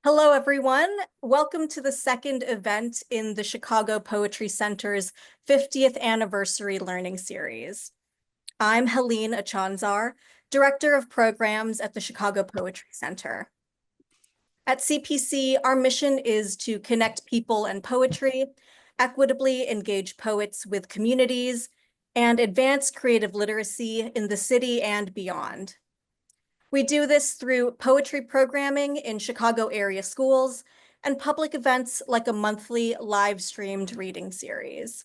Hello, everyone. Welcome to the second event in the Chicago Poetry Center's 50th Anniversary Learning Series. I'm Helene Achanzar, Director of Programs at the Chicago Poetry Center. At CPC, our mission is to connect people and poetry, equitably engage poets with communities, and advance creative literacy in the city and beyond. We do this through poetry programming in Chicago area schools and public events like a monthly live-streamed reading series.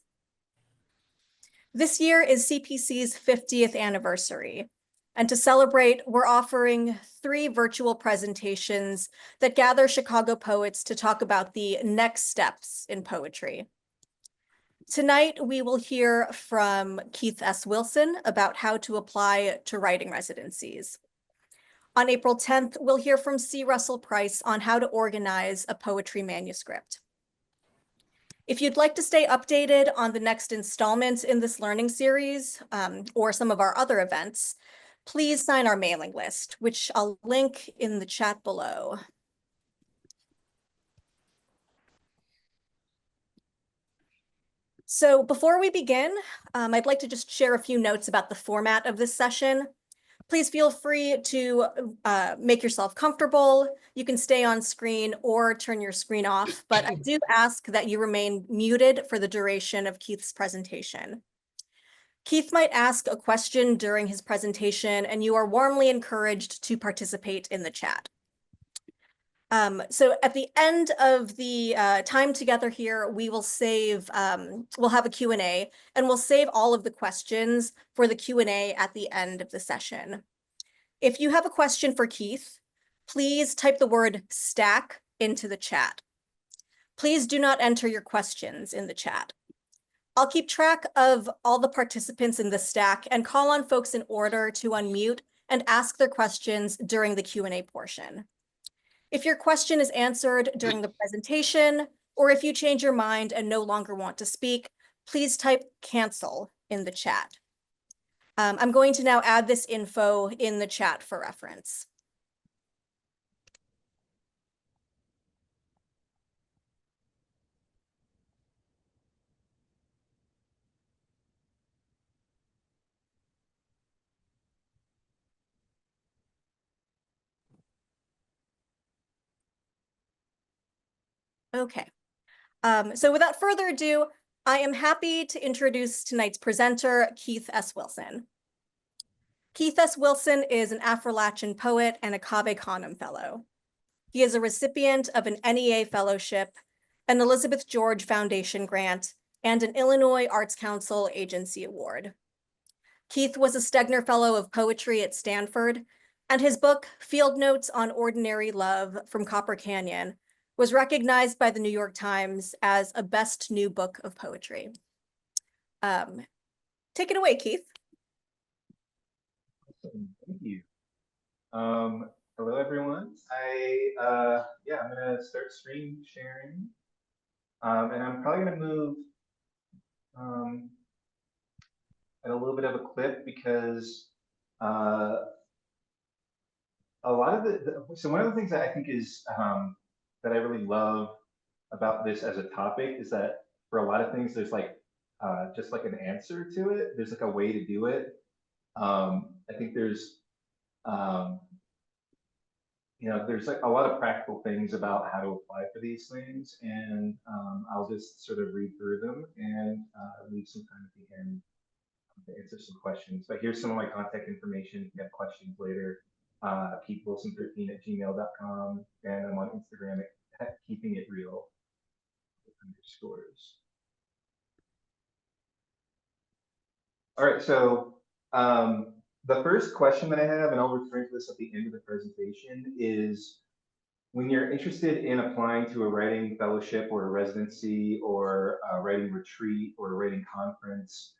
This year is CPC's 50th anniversary, and to celebrate, we're offering 3 virtual presentations that gather Chicago poets to talk about the next steps in poetry. Tonight, we will hear from Keith S. Wilson about how to apply to writing residencies. On April 10th, we'll hear from C. Russell Price on how to organize a poetry manuscript. If you'd like to stay updated on the next installments in this learning series or some of our other events, please sign our mailing list, which I'll link in the chat below. So before we begin, I'd like to just share a few notes about the format of this session. Please feel free to make yourself comfortable. You can stay on screen or turn your screen off, but I do ask that you remain muted for the duration of Keith's presentation. Keith might ask a question during his presentation, and you are warmly encouraged to participate in the chat. So at the end of the time together here, we will save, we'll have a Q&A, and we'll save all of the questions for the Q&A at the end of the session. If you have a question for Keith, please type the word stack into the chat. Please do not enter your questions in the chat. I'll keep track of all the participants in the stack and call on folks in order to unmute and ask their questions during the Q&A portion. If your question is answered during the presentation, or if you change your mind and no longer want to speak, please type cancel in the chat. I'm going to now add this info in the chat for reference. Okay, so without further ado, I am happy to introduce tonight's presenter, Keith S. Wilson. Keith S. Wilson is an Affrilachian poet and a Cave Canem Fellow. He is a recipient of an NEA Fellowship, an Elizabeth George Foundation grant, and an Illinois Arts Council Agency Award. Keith was a Stegner Fellow of Poetry at Stanford, and his book, Fieldnotes on Ordinary Love from Copper Canyon, was recognized by the New York Times as a best new book of poetry. Take it away, Keith. Awesome. Thank you. Hello, everyone. I'm going to start screen sharing. And I'm probably going to move at a little bit of a clip because a lot of so one of the things that I think is that I really love about this as a topic is that for a lot of things, there's like just like an answer to it. There's like a way to do it. I think there's there's like a lot of practical things about how to apply for these things, and I'll just sort of read through them and leave some time at the end to answer some questions. But here's some of my contact information if you have questions later. KeithWilson13@gmail.com, and I'm on Instagram at keeping it real _. All right, so the first question that I have, and I'll return to this at the end of the presentation, is when you're interested in applying to a writing fellowship or a residency or a writing retreat or a writing conference,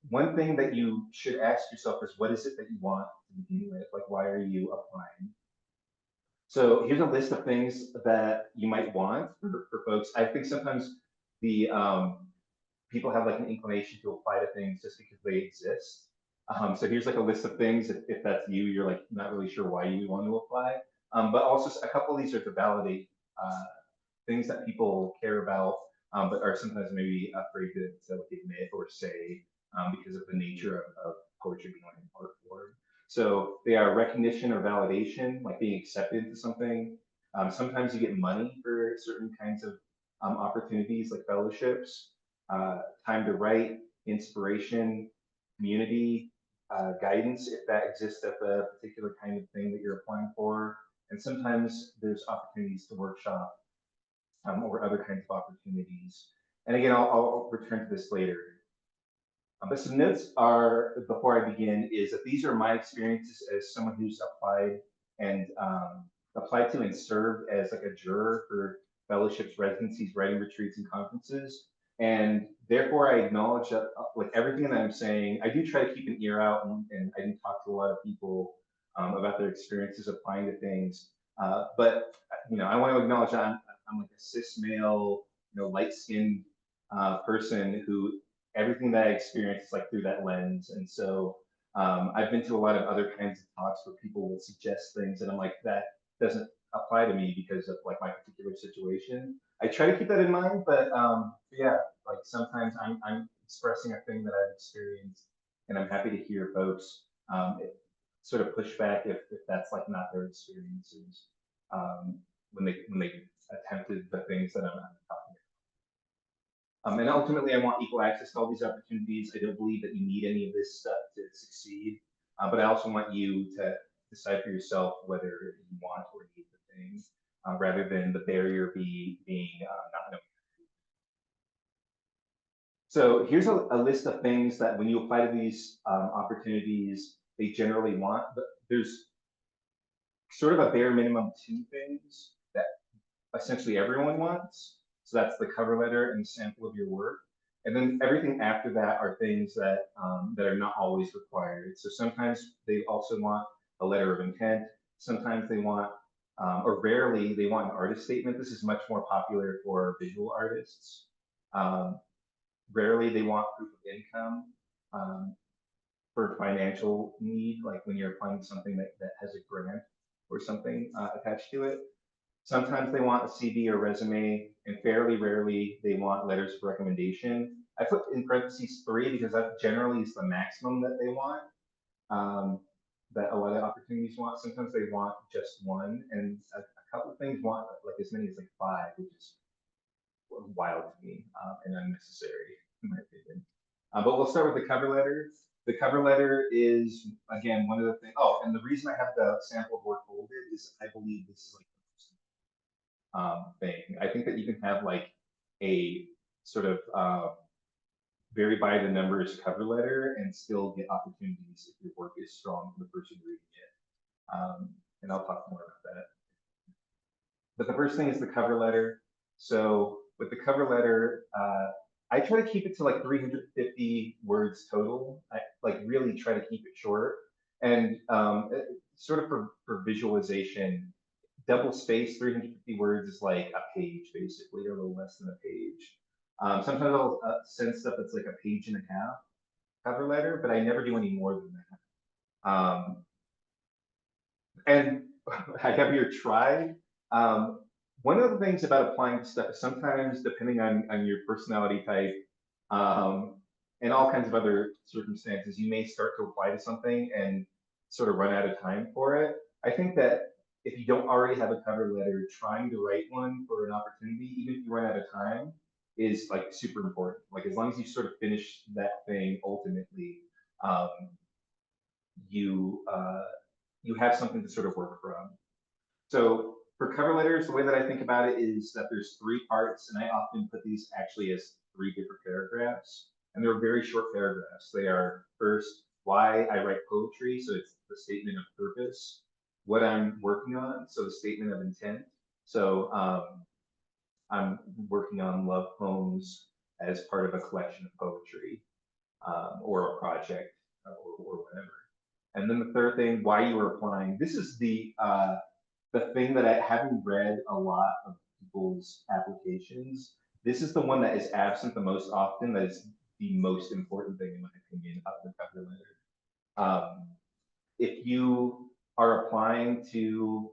one thing that you should ask yourself is, what is it that you want to begin with? Like, why are you applying? So here's a list of things that you might want for folks. I think sometimes the people have like an inclination to apply to things just because they exist. So here's like a list of things. If that's you, you're like not really sure why you want to apply. but also a couple of these are to validate things that people care about, but are sometimes maybe afraid to like admit or say because of the nature of poetry being like an art form. So they are recognition or validation, like being accepted into something. Sometimes you get money for certain kinds of opportunities like fellowships, time to write, inspiration, community, guidance if that exists at the particular kind of thing that you're applying for. And sometimes there's opportunities to workshop or other kinds of opportunities. And again, I'll return to this later. But some notes are, before I begin, is that these are my experiences as someone who's applied and applied to and served as like a juror for fellowships, residencies, writing retreats, and conferences. And therefore, I acknowledge that with everything that I'm saying, I do try to keep an ear out, and I do talk to a lot of people about their experiences applying to things. But I want to acknowledge that I'm like a cis male, light-skinned person who everything that I experienced is like through that lens. And so I've been to a lot of other kinds of talks where people will suggest things, and I'm like, that doesn't apply to me because of like my particular situation. I try to keep that in mind, but yeah, like sometimes I'm expressing a thing that I've experienced, and I'm happy to hear folks sort of push back if that's like not their experiences when they attempted the things that I'm talking about. And ultimately, I want equal access to all these opportunities. I don't believe that you need any of this stuff to succeed, but I also want you to decide for yourself whether you want or need the things, rather than the barrier being not knowing. So here's a list of things that when you apply to these opportunities, they generally want, but there's sort of a bare minimum two things that essentially everyone wants. So that's the cover letter and the sample of your work. And then everything after that are things that that are not always required. So sometimes they also want a letter of intent. Sometimes they want, or rarely, they want an artist statement. This is much more popular for visual artists. Rarely they want proof of income for financial need, like when you're applying to something that has a grant or something attached to it. Sometimes they want a CV or resume, and fairly rarely they want letters of recommendation. I put in parentheses 3 because that generally is the maximum that they want, that a lot of opportunities want. Sometimes they want just one, and a couple of things want like as many as like 5, which is wild to me and unnecessary in my opinion. But we'll start with the cover letter. The cover letter is, again, one of the things. Oh, and the reason I have the sample of work folded is I believe this is like thing. I think that you can have like a sort of very by the numbers cover letter and still get opportunities if your work is strong for the person reading it. And I'll talk more about that. But the first thing is the cover letter. So with the cover letter, I try to keep it to like 350 words total. I like really try to keep it short. And sort of for visualization, double space 350 words is like a page basically, or a little less than a page. Sometimes I'll send stuff that's like a page and a half cover letter, but I never do any more than that. And I have here tried. One of the things about applying to stuff is sometimes, depending on your personality type and all kinds of other circumstances, you may start to apply to something and sort of run out of time for it. I think that if you don't already have a cover letter, trying to write one for an opportunity, even if you run out of time, is like super important. Like as long as you sort of finish that thing, ultimately, you have something to sort of work from. So for cover letters, the way that I think about it is that there's 3 parts, and I often put these actually as 3 different paragraphs, and they're very short paragraphs. They are first, why I write poetry, so it's the statement of purpose, what I'm working on, so the statement of intent. So I'm working on love poems as part of a collection of poetry or a project or whatever. And then the third thing, why you are applying. This is the thing that having read a lot of people's applications, this is the one that is absent the most often. That is the most important thing in my opinion of the cover letter. If you are applying to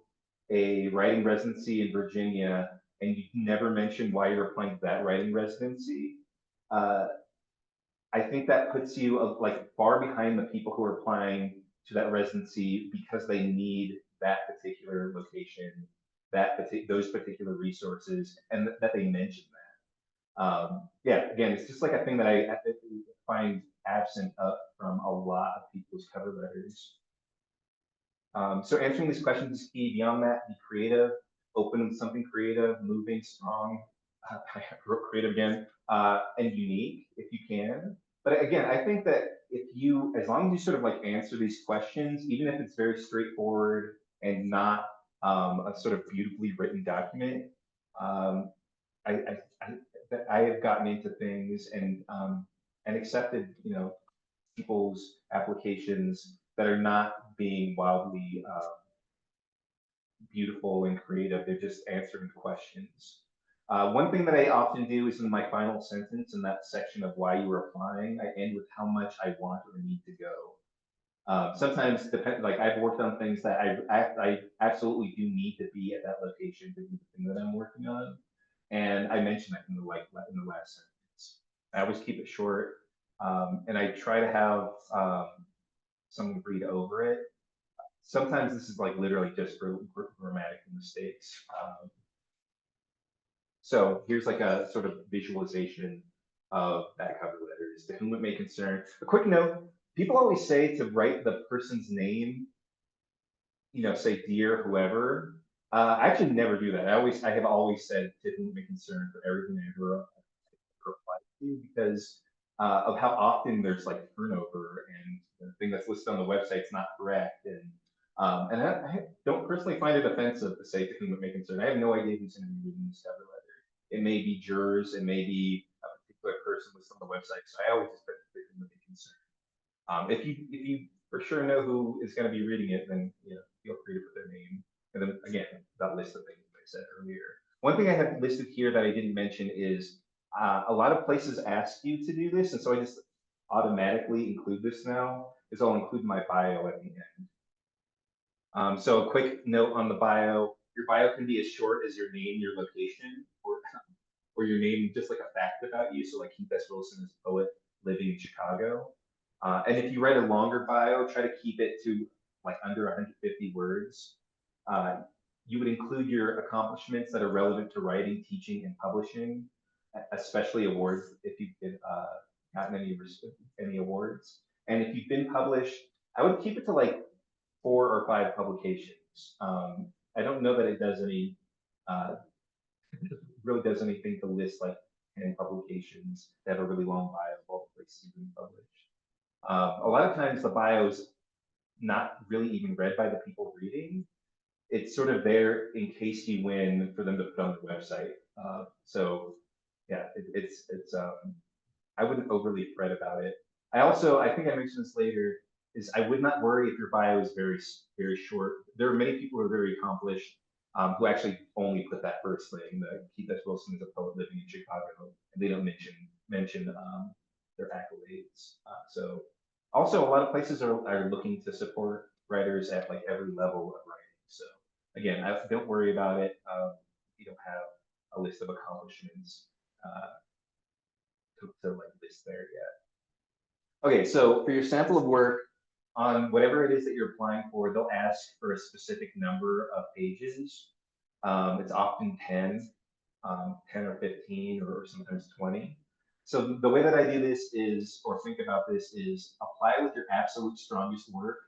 a writing residency in Virginia and you never mention why you're applying to that writing residency, uh, I think that puts you like far behind the people who are applying to that residency because they need that particular location, those particular resources, and that they mention that. Yeah, again, it's just like a thing that I find absent from a lot of people's cover letters. So answering these questions is key. Beyond that, be creative, open with something creative, moving, strong, I wrote creative again, and unique if you can. But again, I think that as long as you sort of like answer these questions, even if it's very straightforward and not a sort of beautifully written document, um, I have gotten into things and accepted, people's applications that are not being wildly beautiful and creative. They're just answering questions. One thing that I often do is in my final sentence in that section of why you were applying, I end with how much I want or need to go. Sometimes like I've worked on things that I absolutely do need to be at that location to do the thing that I'm working on. And I mentioned that in the last sentence. I always keep it short. And I try to have someone read over it. Sometimes this is like literally just for grammatical mistakes. So here's like a sort of visualization of that cover letter. To whom it may concern. A quick note, people always say to write the person's name, say dear whoever. I actually never do that. I have always said to whom it may concern for everything I ever reply to because of how often there's like turnover and the thing that's listed on the website is not correct. And I don't personally find it offensive to say to whom it may concern. I have no idea who's going to be reading this cover letter. It may be jurors, it may be a particular person listed on the website. So I always expect to whom it may concern. If you for sure know who is going to be reading it, then feel free to put their name. And then again, that list of things I said earlier. One thing I have listed here that I didn't mention is a lot of places ask you to do this, and so I just automatically include this now. Is I'll include my bio at the end. So a quick note on the bio: your bio can be as short as your name, your location, or your name, just like a fact about you. So like Keith S. Wilson is a poet living in Chicago. And if you write a longer bio, try to keep it to like under 150 words. You would include your accomplishments that are relevant to writing, teaching, and publishing, especially awards if you've gotten any awards. And if you've been published, I would keep it to like 4 or 5 publications. I don't know that it does really does anything to list like 10 publications that have a really long bio of all the places you've been published. A lot of times the bio is not really even read by the people reading. It's sort of there in case you win for them to put on the website. So yeah, it's I wouldn't overly fret about it. I think I mentioned this later, is I would not worry if your bio is very, very short. There are many people who are very accomplished who actually only put that first thing, that Keith S. Wilson is a poet living in Chicago, and they don't mention their accolades. So also a lot of places are looking to support writers at like every level of writing. So again, don't worry about it. You don't have a list of accomplishments to like list there yet. Okay, so for your sample of work, on whatever it is that you're applying for, they'll ask for a specific number of pages. It's often 10 or 15, or sometimes 20. So the way that I do this is, or think about this is, apply with your absolute strongest work,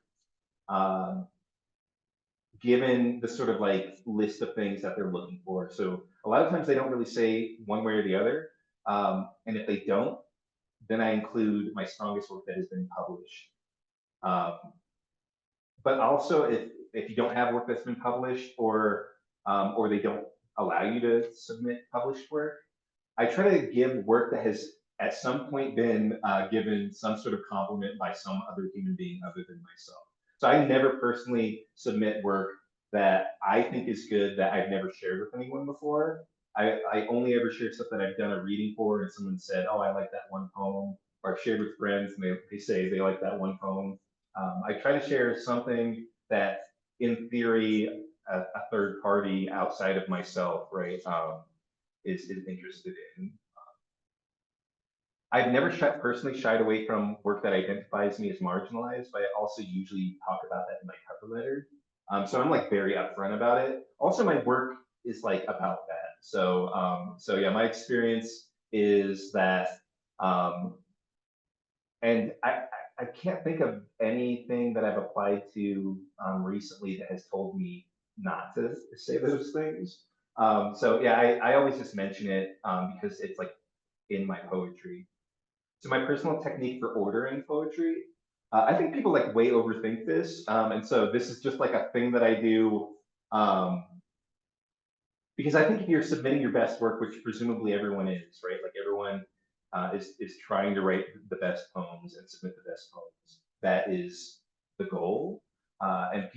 given the sort of like list of things that they're looking for. So a lot of times they don't really say one way or the other. And if they don't, then I include my strongest work that has been published. But also, if you don't have work that's been published, or they don't allow you to submit published work, I try to give work that has at some point been given some sort of compliment by some other human being other than myself. So I never personally submit work that I think is good that I've never shared with anyone before. I only ever share stuff that I've done a reading for and someone said, oh, I like that one poem, or I've shared with friends and they say they like that one poem. I try to share something that in theory a third party outside of myself, right, is interested in. I've never personally shied away from work that identifies me as marginalized, but I also usually talk about that in my cover letter. So I'm like very upfront about it. Also, my work is like about that. So yeah, my experience is that, and I can't think of anything that I've applied to recently that has told me not to say those things. So yeah, I always just mention it because it's like in my poetry. So my personal technique for ordering poetry, I think people like way overthink this. And so this is just like a thing that I do um, because I think if you're submitting your best work, which presumably everyone is, right? Like everyone is trying to write the best poems and submit the best poems. That is the goal. And the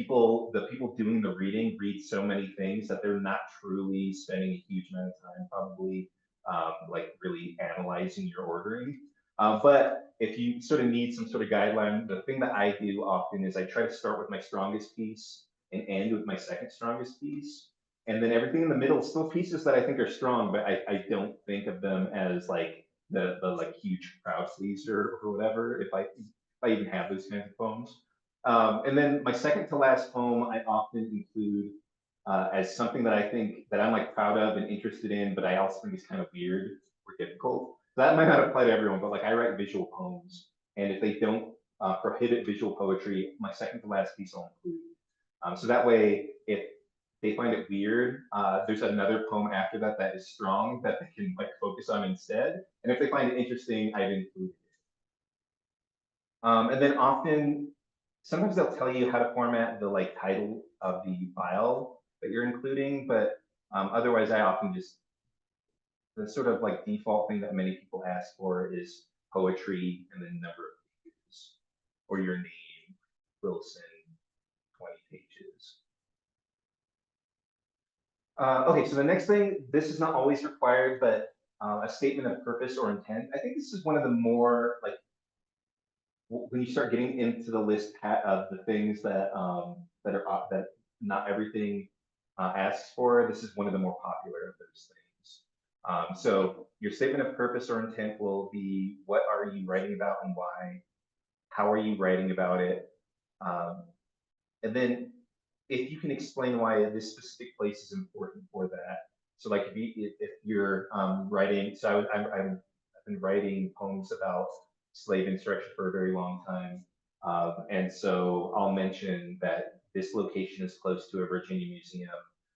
people doing the reading read so many things that they're not truly spending a huge amount of time probably like really analyzing your ordering. But if you sort of need some sort of guideline, the thing that I do often is I try to start with my strongest piece and end with my second strongest piece. And then everything in the middle, still pieces that I think are strong, but I don't think of them as like the like huge crowd pleaser or whatever, if I even have those kinds of poems. And then my second to last poem, I often include as something that I think that I'm like proud of and interested in, but I also think is kind of weird or difficult. That might not apply to everyone, but like I write visual poems, and if they don't prohibit visual poetry, my second to last piece I'll include. So that way, if they find it weird, there's another poem after that that is strong that they can like focus on instead. And if they find it interesting, I've included it. And then often, sometimes they'll tell you how to format the like title of the file that you're including, but otherwise I often just, the sort of like default thing that many people ask for is poetry and the number of pages, or your name, Wilson, 20 pages. Okay, so the next thing, this is not always required, but a statement of purpose or intent. I think this is one of the more like when you start getting into the list of the things that that not everything asks for. This is one of the more popular of those things. So your statement of purpose or intent will be what are you writing about and why? How are you writing about it? And then if you can explain why this specific place is important for that. So like if you're writing, so I've been writing poems about slave insurrection for a very long time. And so I'll mention that this location is close to a Virginia museum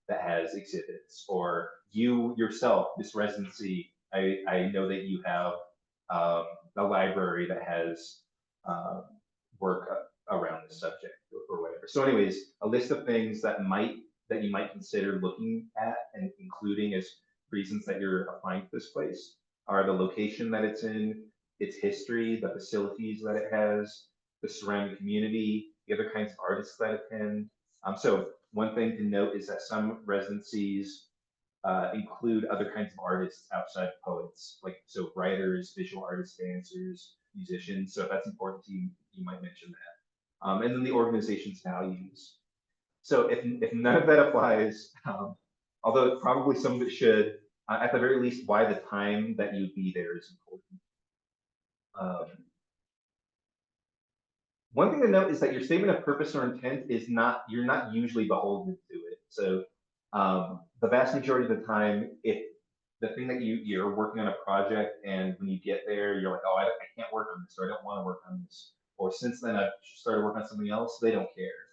that has exhibits, or you yourself, this residency, I know that you have a library that has work around this subject or whatever. So anyways, a list of things that you might consider looking at and including as reasons that you're applying to this place are the location that it's in, its history, the facilities that it has, the surrounding community, the other kinds of artists that attend. So one thing to note is that some residencies include other kinds of artists outside of poets, like so writers, visual artists, dancers, musicians. So if that's important to you, you might mention that. And then the organization's values. So if none of that applies, although probably some of it should, at the very least, why the time that you'd be there is important. One thing to note is that your statement of purpose or intent is not, you're not usually beholden to it. So the vast majority of the time, if the thing that you're working on a project and when you get there, you're like, oh, I can't work on this, or I don't want to work on this. Or since then I've started working on something else, they don't care.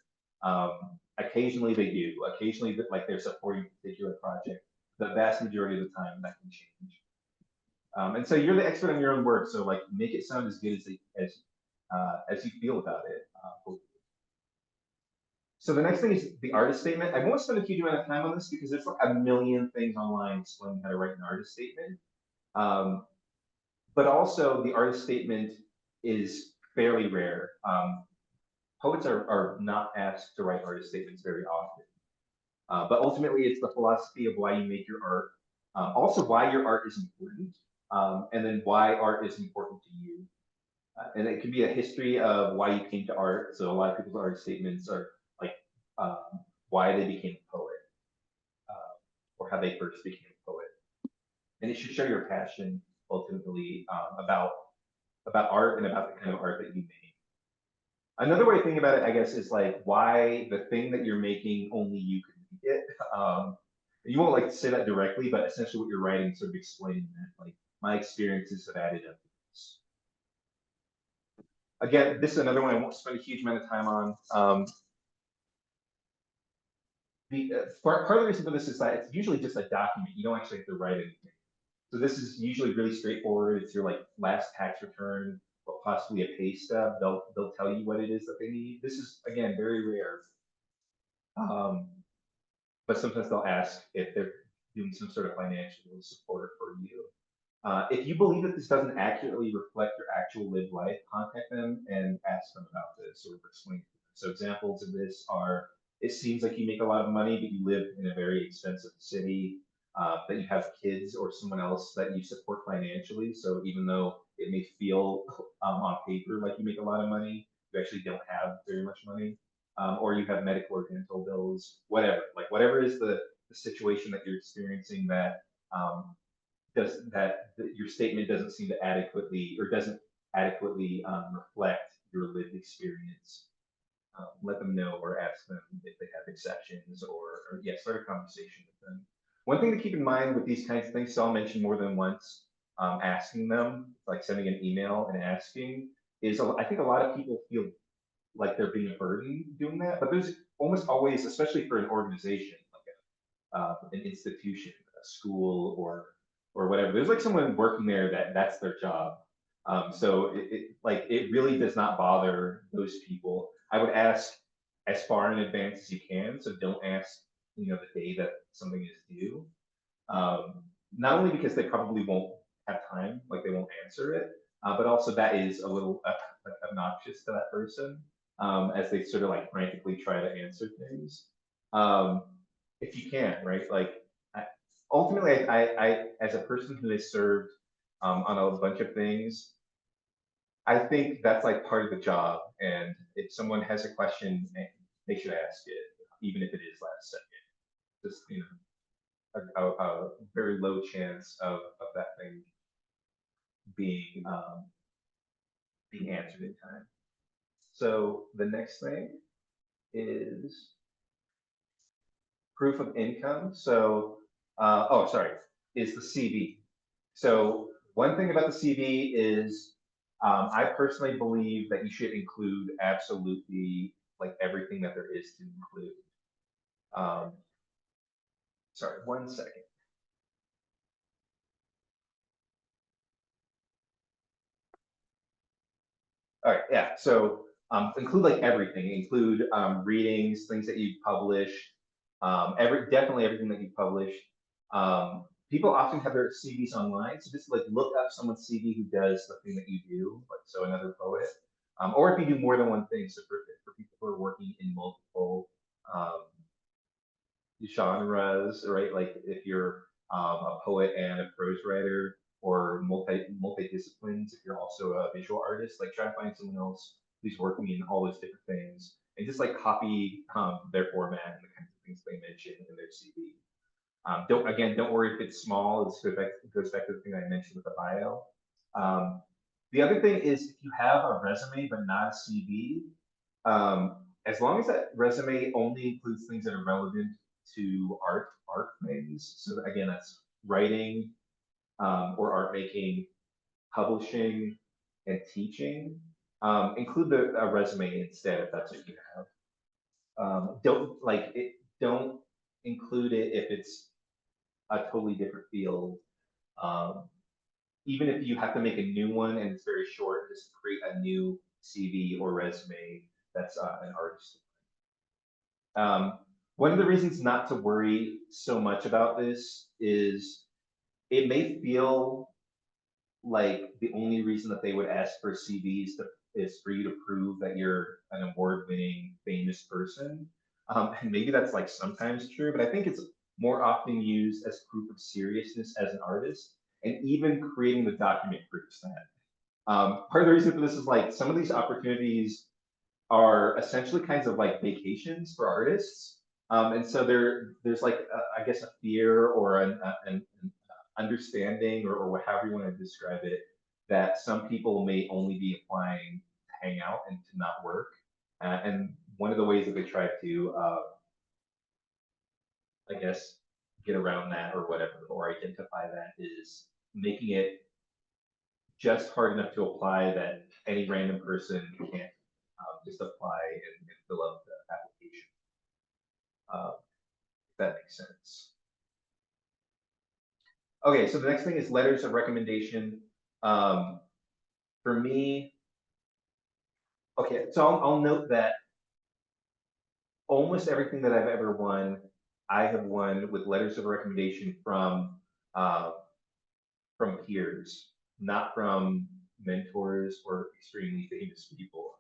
Occasionally they do. Occasionally, like they're supporting a particular project. The vast majority of the time that can change. And so you're the expert on your own work, so like make it sound as good as you feel about it. So the next thing is the artist statement. I won't spend a huge amount of time on this because there's like a million things online explaining how to write an artist statement. But also the artist statement is fairly rare. Poets are not asked to write artist statements very often. But ultimately it's the philosophy of why you make your art. Also why your art is important. And then why art is important to you. And it can be a history of why you came to art. So a lot of people's art statements are like why they became a poet, or how they first became a poet. And it should show your passion ultimately about art and about the kind of art that you make. Another way of thinking about it, I guess, is like why the thing that you're making only you can make it. You won't like say that directly, but essentially what you're writing sort of explaining that, like my experiences have added up to this. Again, this is another one I won't spend a huge amount of time on. Part of the reason for this is that it's usually just a document. You don't actually have to write anything. So this is usually really straightforward. It's your like last tax return or possibly a pay stub. They'll tell you what it is that they need. This is again very rare. But sometimes they'll ask if they're doing some sort of financial support for you. If you believe that this doesn't accurately reflect your actual lived life, contact them and ask them about this or explain it to them. So examples of this are, it seems like you make a lot of money, but you live in a very expensive city, that you have kids or someone else that you support financially. So even though it may feel on paper like you make a lot of money, you actually don't have very much money. Or you have medical or dental bills, whatever. Like whatever is the situation that you're experiencing that your statement doesn't seem to adequately or doesn't adequately reflect your lived experience. Let them know or ask them if they have exceptions or yeah, start a conversation with them. One thing to keep in mind with these kinds of things, so I'll mention more than once, asking them, like sending an email and asking, is I think a lot of people feel like they're being a burden doing that, but there's almost always, especially for an organization, like an institution, a school, or whatever. There's like someone working there that's their job. So it really does not bother those people. I would ask as far in advance as you can. So don't ask, the day that something is due. Not only because they probably won't have time, like they won't answer it, but also that is a little obnoxious to that person, as they sort of like frantically try to answer things. If you can, right? Like ultimately, I as a person who has served on a bunch of things, I think that's like part of the job. And if someone has a question, they should ask it, even if it is last second. Just a very low chance of that thing being being answered in time. So the next thing is proof of income. So, oh, sorry, is the CV. So one thing about the CV is I personally believe that you should include absolutely like everything that there is to include. Sorry, 1 second. All right, yeah. So include like everything. Include readings, things that you publish, definitely everything that you publish. People often have their CVs online, so just like look up someone's CV who does the thing that you do, like so another poet, or if you do more than one thing. So for people who are working in multiple genres, right? Like if you're a poet and a prose writer, or multi-disciplines, if you're also a visual artist, like try to find someone else who's working in all those different things, and just like copy their format and the kinds of things they mention in their CV. Don't worry if it's small. It goes back to the thing I mentioned with the bio. The other thing is if you have a resume but not a CV, as long as that resume only includes things that are relevant to art things. So again, that's writing or art making, publishing, and teaching. Include a resume instead if that's what you have. Don't include it if it's a totally different field. Um, Even if you have to make a new one and it's very short, just create a new CV or resume that's an artist. One of the reasons not to worry so much about this is it may feel like the only reason that they would ask for CVs is for you to prove that you're an award-winning famous person. And maybe that's like sometimes true, but I think it's more often used as proof of seriousness as an artist, and even creating the document proves that. Part of the reason for this is like some of these opportunities are essentially kinds of like vacations for artists. And so there's like, I guess, a fear or an understanding or however you want to describe it, that some people may only be applying to hang out and to not work. And one of the ways that they try to, I guess, get around that or whatever, or identify that is making it just hard enough to apply that any random person can't just apply and fill out the application. If that makes sense. Okay, so the next thing is letters of recommendation. For me, okay, so I'll note that almost everything that I've ever won, I have won with letters of recommendation uh, from peers, not from mentors or extremely famous people.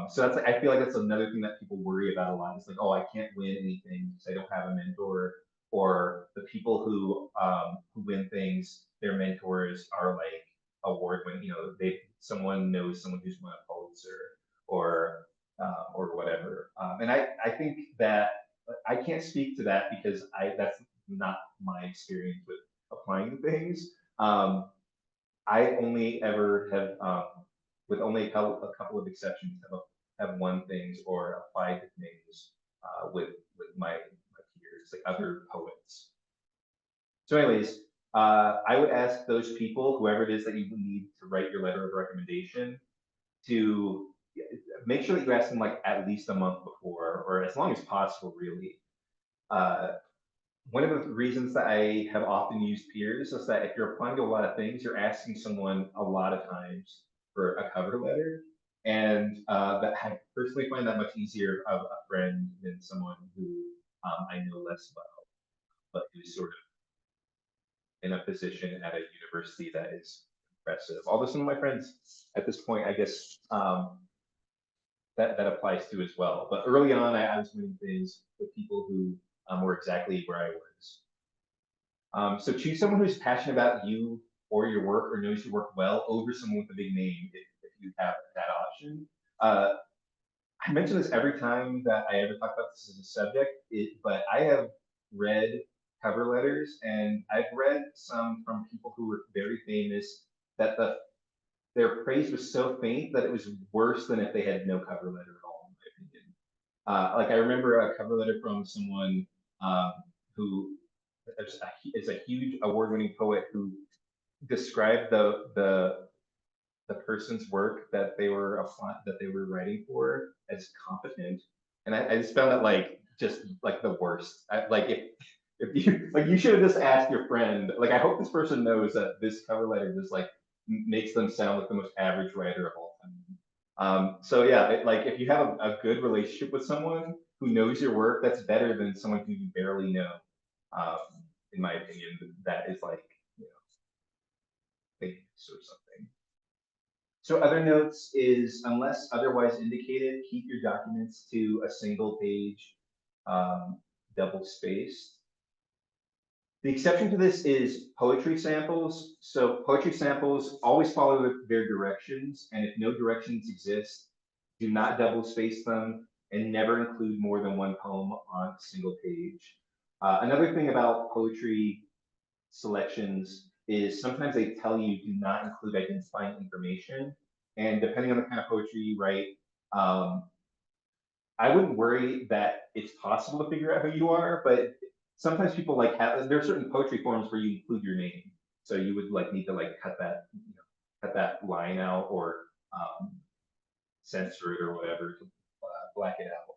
So that's, I feel like that's another thing that people worry about a lot. It's like, oh, I can't win anything because I don't have a mentor, or the people who win things, their mentors are like award winning. You know, someone knows someone who's won a Pulitzer or whatever. And I think that I can't speak to that because that's not my experience with applying to things. I only ever have, with only a couple of exceptions, have won things or applied to things with my peers, like other poets. So, anyways, I would ask those people, whoever it is that you need to write your letter of recommendation, to make sure that you ask them like at least a month before, or as long as possible, really. Uh, One of the reasons that I have often used peers is that if you're applying to a lot of things, you're asking someone a lot of times for a cover letter. And that I personally find that much easier of a friend than someone who I know less well, but who's sort of in a position at a university that is impressive. Although some of my friends at this point, I guess, that applies to as well. But early on, I was winning things with people who were exactly where I was. So choose someone who's passionate about you or your work or knows your work well over someone with a big name if you have that option. Uh, I mention this every time that I ever talk about this as a subject, but I have read cover letters and I've read some from people who were very famous that their praise was so faint that it was worse than if they had no cover letter at all, in my opinion. Like I remember a cover letter from someone who is a huge award-winning poet who described the person's work that they were writing for as competent, and I just found that like just like the worst. Like if you like, you should have just asked your friend. Like I hope this person knows that this cover letter just like makes them sound like the most average writer of all time. So yeah, like if you have a good relationship with someone who knows your work, that's better than someone who you barely know. Um, in my opinion, that is like, you know, famous or something. So other notes is, unless otherwise indicated, keep your documents to a single page, um, double spaced. The exception to this is poetry samples. So poetry samples always follow their directions, and if no directions exist, do not double space them and never include more than one poem on a single page. Another thing about poetry selections is sometimes they tell you do not include identifying information. And depending on the kind of poetry you write, um, I wouldn't worry that it's possible to figure out who you are, but sometimes people like there are certain poetry forms where you include your name. So you would like need to like cut that line out or censor it or whatever to black it out.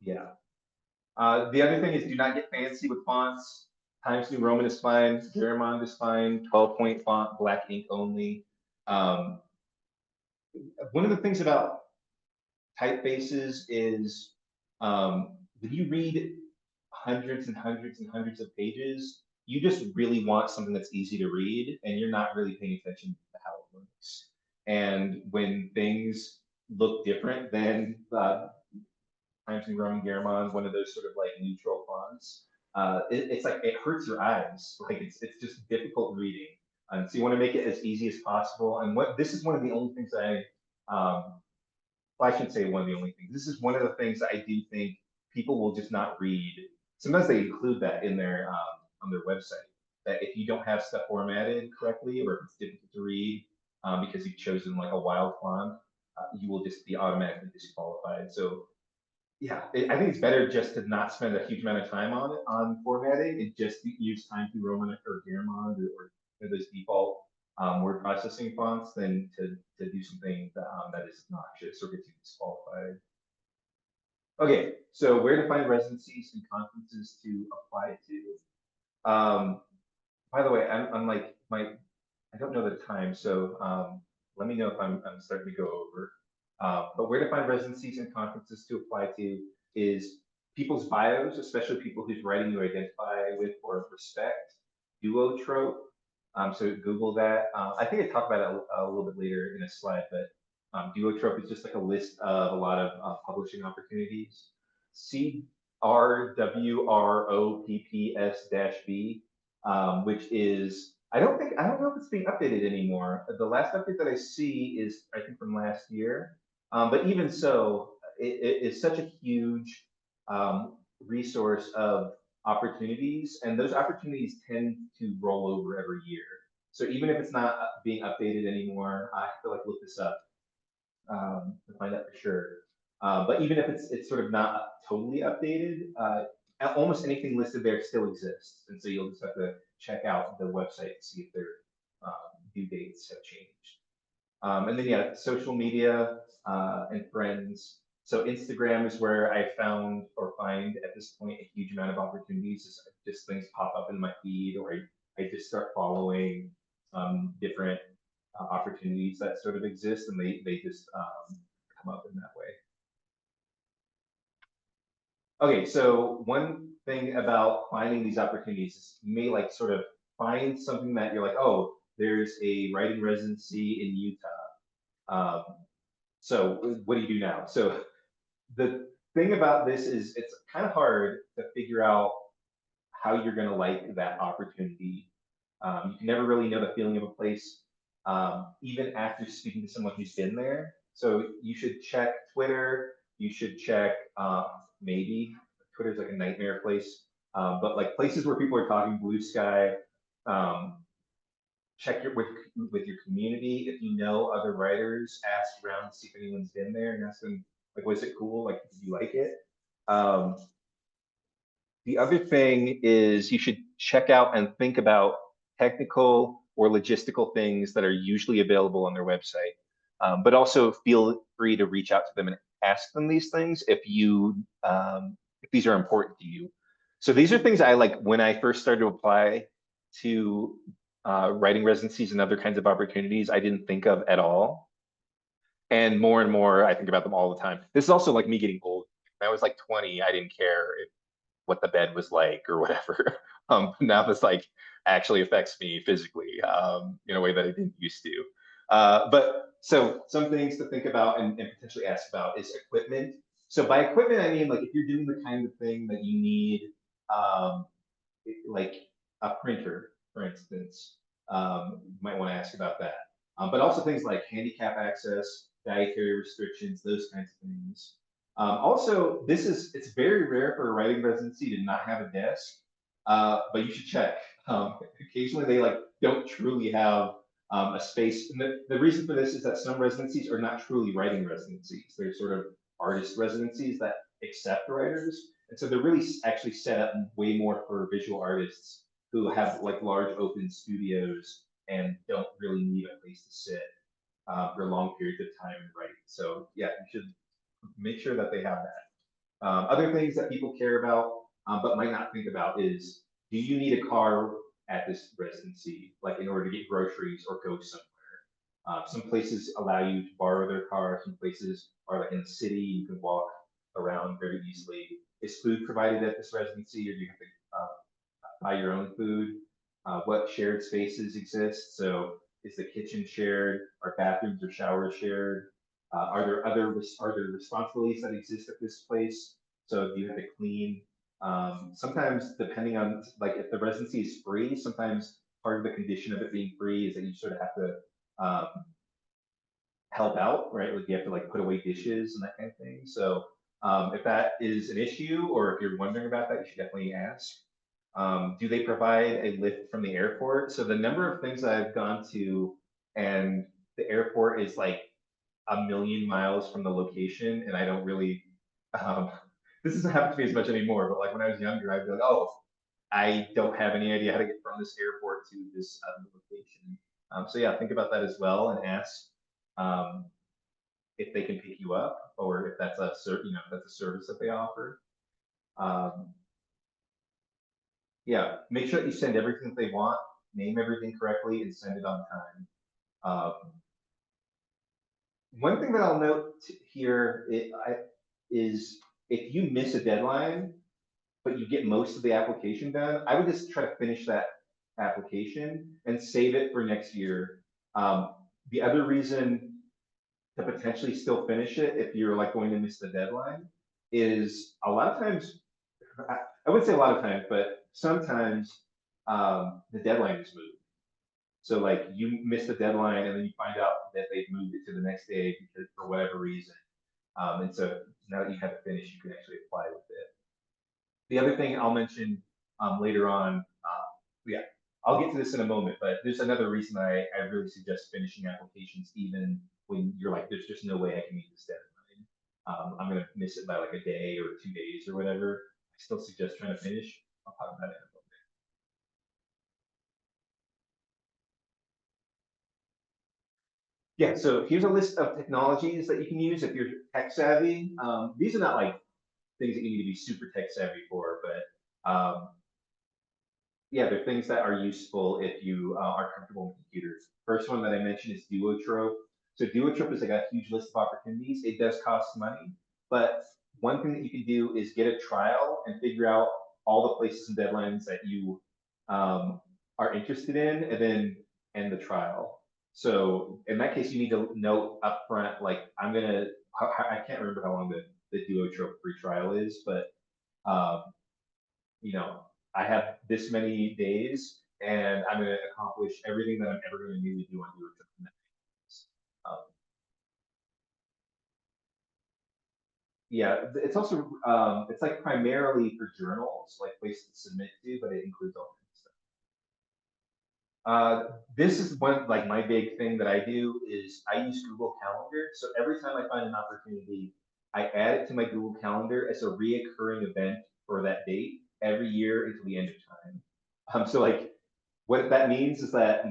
Yeah. The other thing is do not get fancy with fonts. Times New Roman is fine. Garamond is fine. 12-point font, black ink only. Um, One of the things about typefaces is when you read hundreds and hundreds and hundreds of pages, you just really want something that's easy to read, and you're not really paying attention to how it looks. And when things look different than Times New Roman Garamond, one of those sort of like neutral fonts, it's like it hurts your eyes. Like it's just difficult reading. So you want to make it as easy as possible. And what this is one of the only things I well, I shouldn't say one of the only things. This is one of the things that I do think people will just not read. Sometimes they include that in their on their website, that if you don't have stuff formatted correctly or if it's difficult to read because you've chosen like a wild font, you will just be automatically disqualified. So yeah, I think it's better just to not spend a huge amount of time on it on formatting and just use Time New Roman or Garamond or those default word processing fonts than to do something that is obnoxious or gets you disqualified. Okay, so where to find residencies and conferences to apply to. By the way, I'm like I don't know the time, so let me know if I'm starting to go over. But where to find residencies and conferences to apply to is people's bios, especially people whose writing you identify with or respect. Duotrope. So Google that. I think I talked about it a little bit later in a slide, but Duotrope is just like a list of a lot of publishing opportunities. CRWROPPS-B, which is I don't know if it's being updated anymore. The last update that I see is I think from last year. But even so, it is such a huge resource of opportunities, and those opportunities tend to roll over every year. So even if it's not being updated anymore, I have to like look this up to find out for sure. But even if it's sort of not totally updated, almost anything listed there still exists, and so you'll just have to check out the website to see if their due dates have changed. And then yeah, social media and friends. So Instagram is where I found or find at this point a huge amount of opportunities. Just things pop up in my feed, or I just start following different opportunities that sort of exist, and they just come up in that way. Okay, so one thing about finding these opportunities is you may like sort of find something that you're like, oh, there's a writing residency in Utah. So what do you do now? So the thing about this is it's kind of hard to figure out how you're going to like that opportunity. You can never really know the feeling of a place, even after speaking to someone who's been there. So you should check Twitter. You should check maybe Twitter's like a nightmare place, but like places where people are talking, Blue Sky. Check with your community. If you know other writers, ask around to see if anyone's been there and ask them like, was it cool? Like, did you like it? The other thing is you should check out and think about technical or logistical things that are usually available on their website, but also feel free to reach out to them and ask them these things if these are important to you. So these are things I like when I first started to apply to writing residencies and other kinds of opportunities I didn't think of at all. And more, I think about them all the time. This is also like me getting old. When I was like 20, I didn't care what the bed was like or whatever. Now this like actually affects me physically in a way that I didn't used to. But so some things to think about and potentially ask about is equipment. So by equipment, I mean like if you're doing the kind of thing that you need, like a printer, for instance, you might want to ask about that. But also things like handicap access, dietary restrictions, those kinds of things. Also, it's very rare for a writing residency to not have a desk, but you should check. Occasionally they like don't truly have a space. And the reason for this is that some residencies are not truly writing residencies. They're sort of artist residencies that accept writers. And so they're really actually set up way more for visual artists who have like large open studios and don't really need a place to sit for long periods of time and write. So yeah, you should make sure that they have that. Other things that people care about but might not think about is, do you need a car at this residency, like in order to get groceries or go somewhere? Some places allow you to borrow their car. Some places are like in the city, you can walk around very easily. Is food provided at this residency, or do you have to buy your own food? What shared spaces exist? So is the kitchen shared? Are bathrooms or showers shared? Are there responsibilities that exist at this place? So do you have to clean? Sometimes depending on like if the residency is free, sometimes part of the condition of it being free is that you sort of have to help out, right? Like you have to like put away dishes and that kind of thing. So if that is an issue, or if you're wondering about that, you should definitely ask. Do they provide a lift from the airport? So the number of things that I've gone to, and the airport is like a million miles from the location, and I don't really, um, this doesn't happen to me as much anymore, but like when I was younger, I'd be like, oh, I don't have any idea how to get from this airport to this location. So yeah, think about that as well, and ask um, if they can pick you up, or if that's a if that's a service that they offer. Um, yeah, make sure that you send everything that they want, name everything correctly, and send it on time. Um, one thing that I'll note here is if you miss a deadline, but you get most of the application done, I would just try to finish that application and save it for next year. The other reason to potentially still finish it, if you're like going to miss the deadline, is a lot of times, I wouldn't say a lot of times, but sometimes the deadline is moved. So like you miss the deadline and then you find out that they've moved it to the next day because for whatever reason. And so now that you have it finished, you can actually apply with it. The other thing I'll mention later on, yeah, I'll get to this in a moment, but there's another reason I really suggest finishing applications even when you're like, there's just no way I can meet this deadline. I'm gonna miss it by like a day or 2 days or whatever. I still suggest trying to finish. I'll talk about it in a moment. Yeah, so here's a list of technologies that you can use if you're tech savvy. These are not like things that you need to be super tech savvy for, but yeah, they're things that are useful if you are comfortable with computers. First one that I mentioned is Duotrope. So Duotrope is like a huge list of opportunities. It does cost money, but one thing that you can do is get a trial and figure out all the places and deadlines that you are interested in, and then end the trial. So in that case, you need to know upfront, like I can't remember how long the Duotrope free trial is, but um, you know, I have this many days and I'm going to accomplish everything that I'm ever going to need to do on YouTube. Um, yeah, it's also, it's like primarily for journals, like places to submit to, but it includes all kinds of stuff. This is one, like my big thing that I do is I use Google Calendar. So every time I find an opportunity, I add it to my Google Calendar as a reoccurring event for that date every year until the end of time. So like what that means is that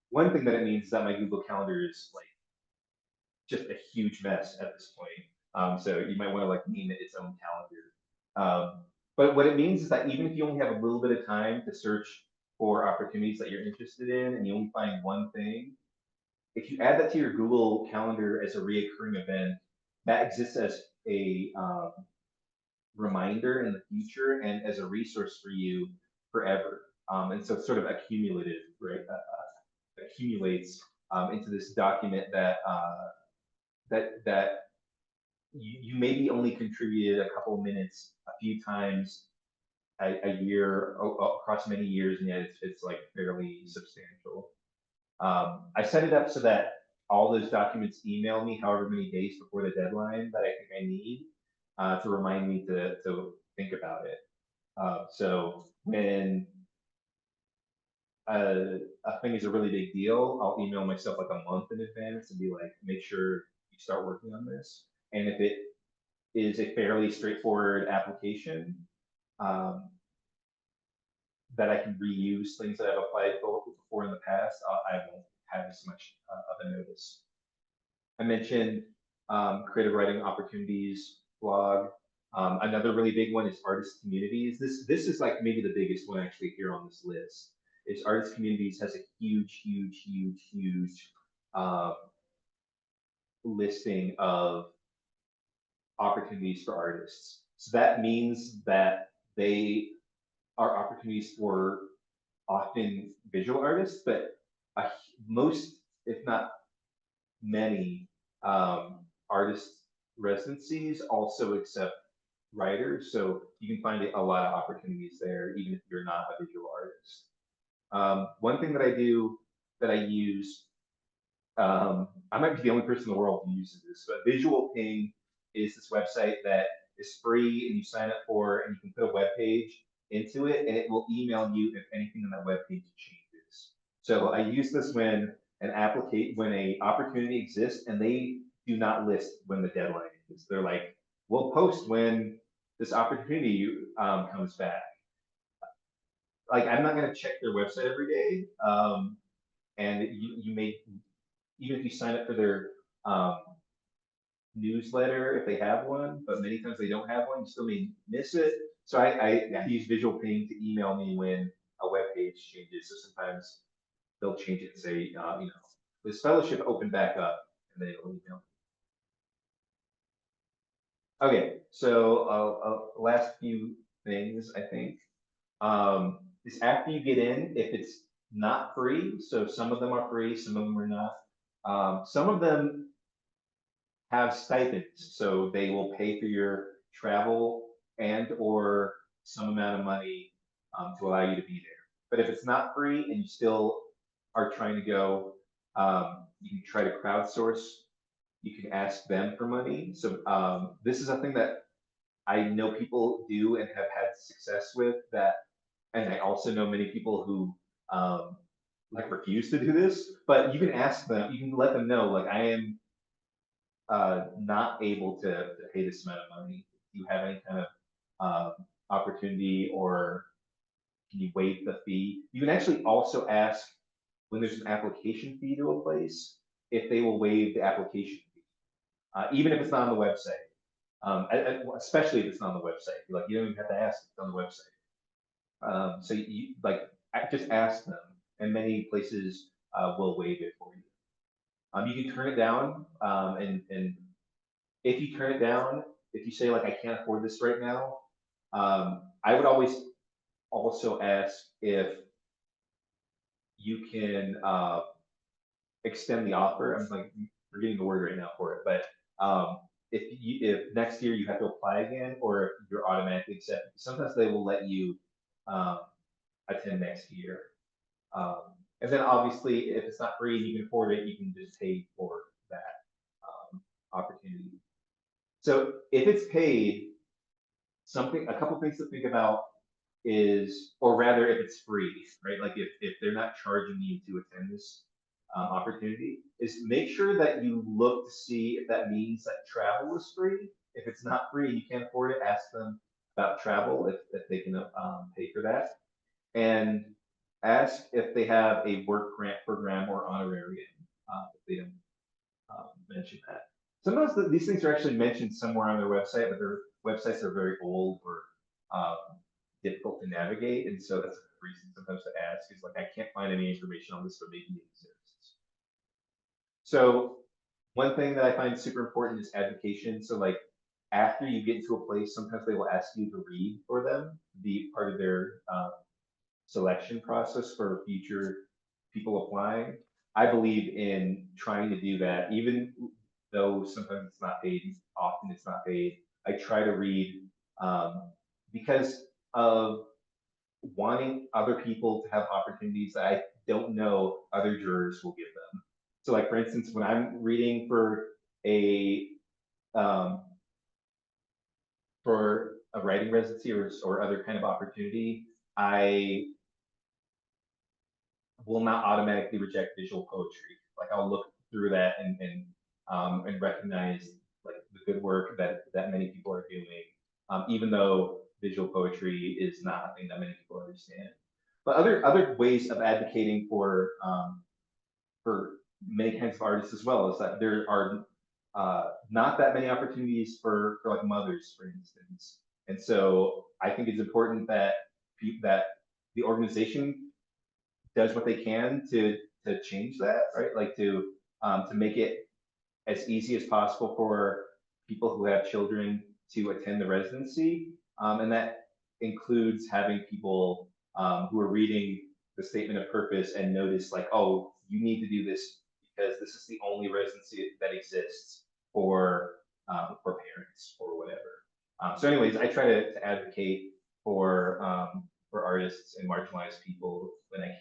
one thing that it means is that my Google Calendar is like just a huge mess at this point. So you might want to like name it its own calendar. But what it means is that even if you only have a little bit of time to search for opportunities that you're interested in, and you only find one thing, if you add that to your Google Calendar as a reoccurring event, that exists as a reminder in the future and as a resource for you forever. And so it's sort of accumulative, right? Accumulates into this document that you maybe only contributed a couple minutes a few times a year across many years, and yet it's like fairly substantial. I set it up so that all those documents email me however many days before the deadline that I think I need to remind me to think about it. So when a thing is a really big deal, I'll email myself like a month in advance and be like, make sure you start working on this. And if it is a fairly straightforward application, um, that I can reuse things that I've applied before in the past, I won't have as much of a notice. I mentioned creative writing opportunities blog. Another really big one is artist communities. This is like maybe the biggest one actually here on this list. Is artist communities has a huge uh, listing of opportunities for artists. So that means that they are opportunities for often visual artists, but uh, most, if not many, artist residencies also accept writers. So you can find a lot of opportunities there, even if you're not a visual artist. One thing that I do that I use I might be the only person in the world who uses this, but Visual Ping is this website that is free and you sign up for, and you can put a web page into it, and it will email you if anything on that web page changes. So I use this when an opportunity exists, and they do not list when the deadline is. They're like, we'll post when this opportunity comes back. Like, I'm not going to check their website every day, and you may, even if you sign up for their newsletter if they have one, but many times they don't have one, you still may miss it. So I use Visual Ping to email me when a web page changes. So sometimes they'll change it and say, you know, this fellowship opened back up, and then it'll email. Okay, so last few things I think is after you get in, if it's not free, so some of them are free, some of them are not. Some of them have stipends, so they will pay for your travel and or some amount of money to allow you to be there. But if it's not free and you still are trying to go, you can try to crowdsource. You can ask them for money. So this is a thing that I know people do and have had success with that. And I also know many people who like refuse to do this, but you can ask them, you can let them know, like, I am not able to pay this amount of money. Do you have any kind of opportunity, or can you waive the fee? You can actually also ask when there's an application fee to a place, if they will waive the application fee, even if it's not on the website. Especially if it's not on the website. Like, you don't even have to ask if it's on the website. So you like just ask them, and many places will waive it for you. You can turn it down, and if you turn it down, if you say, like, I can't afford this right now, I would always also ask if you can extend the offer. I'm like forgetting the word right now for it, but if next year you have to apply again, or if you're automatically accepted, sometimes they will let you attend next year. And then obviously, if it's not free and you can afford it, you can just pay for that opportunity. So if it's paid, a couple things to think about is, or rather, if it's free, right? Like, if they're not charging you to attend this opportunity, is make sure that you look to see if that means that travel is free. If it's not free and you can't afford it, ask them about travel, if they can pay for that. And ask if they have a work grant program or honorarium, if they don't mention that. Sometimes these things are actually mentioned somewhere on their website, but their websites are very old or difficult to navigate, and so that's a reason sometimes to ask, is like, I can't find any information on this, but maybe it exists. So one thing that I find super important is advocation. So, like, after you get into a place, sometimes they will ask you to read for them, be part of their selection process for future people applying. I believe in trying to do that, even though sometimes it's not paid, often it's not paid. I try to read because of wanting other people to have opportunities that I don't know other jurors will give them. So, like, for instance, when I'm reading for a writing residency or other kind of opportunity, I will not automatically reject visual poetry. Like, I'll look through that and recognize, like, the good work that many people are doing, even though visual poetry is not a thing that many people understand. But other ways of advocating for many kinds of artists as well is that there are not that many opportunities for like mothers, for instance. And so I think it's important that the organization does what they can to change that, right? Like, to make it as easy as possible for people who have children to attend the residency, and that includes having people who are reading the statement of purpose and notice, like, oh, you need to do this because this is the only residency that exists for parents or whatever. So, anyways, I try to advocate for artists and marginalized people when I can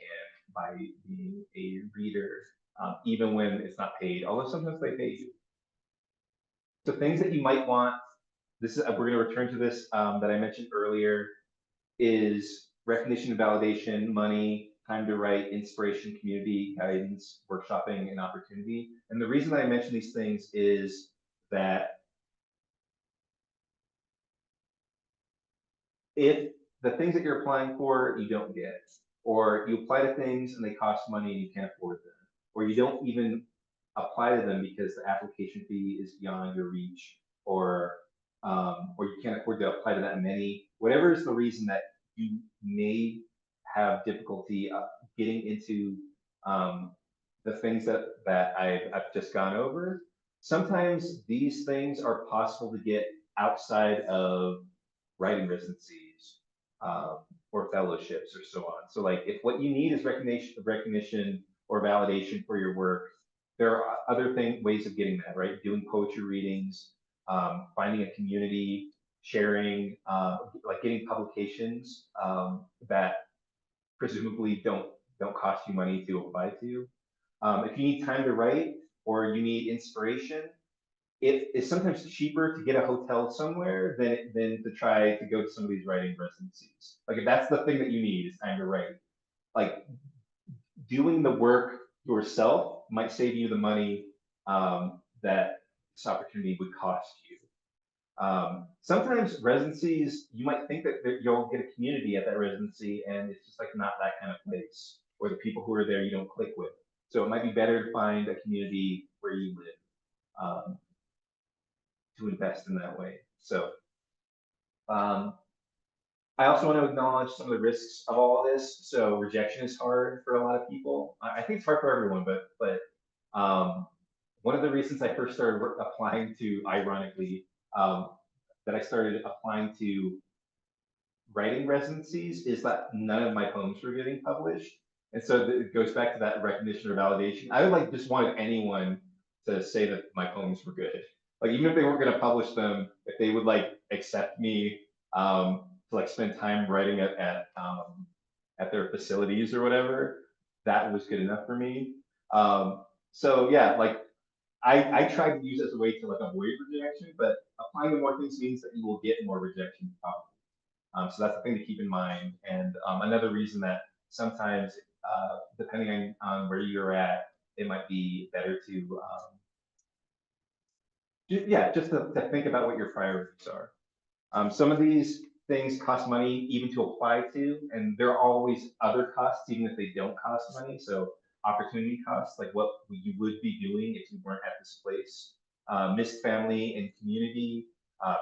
by being a reader even when it's not paid, although sometimes they pay you. So things that you might want, this is, we're going to return to this that I mentioned earlier, is recognition and validation, money, time to write, inspiration, community, guidance, workshopping, and opportunity. And the reason that I mention these things is that if the things that you're applying for you don't get, or you apply to things and they cost money and you can't afford them, or you don't even apply to them because the application fee is beyond your reach, or you can't afford to apply to that many, whatever is the reason that you may have difficulty getting into the things that I've just gone over. Sometimes these things are possible to get outside of writing residencies or fellowships or so on. So like if what you need is recognition or validation for your work, there are other ways of getting that, right? Doing poetry readings, finding a community, sharing, like getting publications that presumably don't cost you money to apply to. If you need time to write or you need inspiration, it is sometimes cheaper to get a hotel somewhere than to try to go to some of these writing residencies. Like if that's the thing that you need is time to write, like doing the work yourself might save you the money that this opportunity would cost you. Sometimes residencies, you might think that you'll get a community at that residency and it's just like not that kind of place, or the people who are there you don't click with. So it might be better to find a community where you live. To invest in that way. So I also want to acknowledge some of the risks of all this. So rejection is hard for a lot of people. I think it's hard for everyone, but one of the reasons I first started applying to, ironically, that I started applying to writing residencies is that none of my poems were getting published. And so it goes back to that recognition or validation. I would like just wanted anyone to say that my poems were good. Like even if they weren't going to publish them, if they would like accept me to like spend time writing at their facilities or whatever, that was good enough for me. So yeah, like I tried to use it as a way to like avoid rejection, but applying to more things means that you will get more rejection probably. So that's the thing to keep in mind. And another reason that sometimes, depending on where you're at, it might be better to just to think about what your priorities are. Some of these things cost money even to apply to, and there are always other costs, even if they don't cost money. So opportunity costs, like what you would be doing if you weren't at this place. Missed family and community,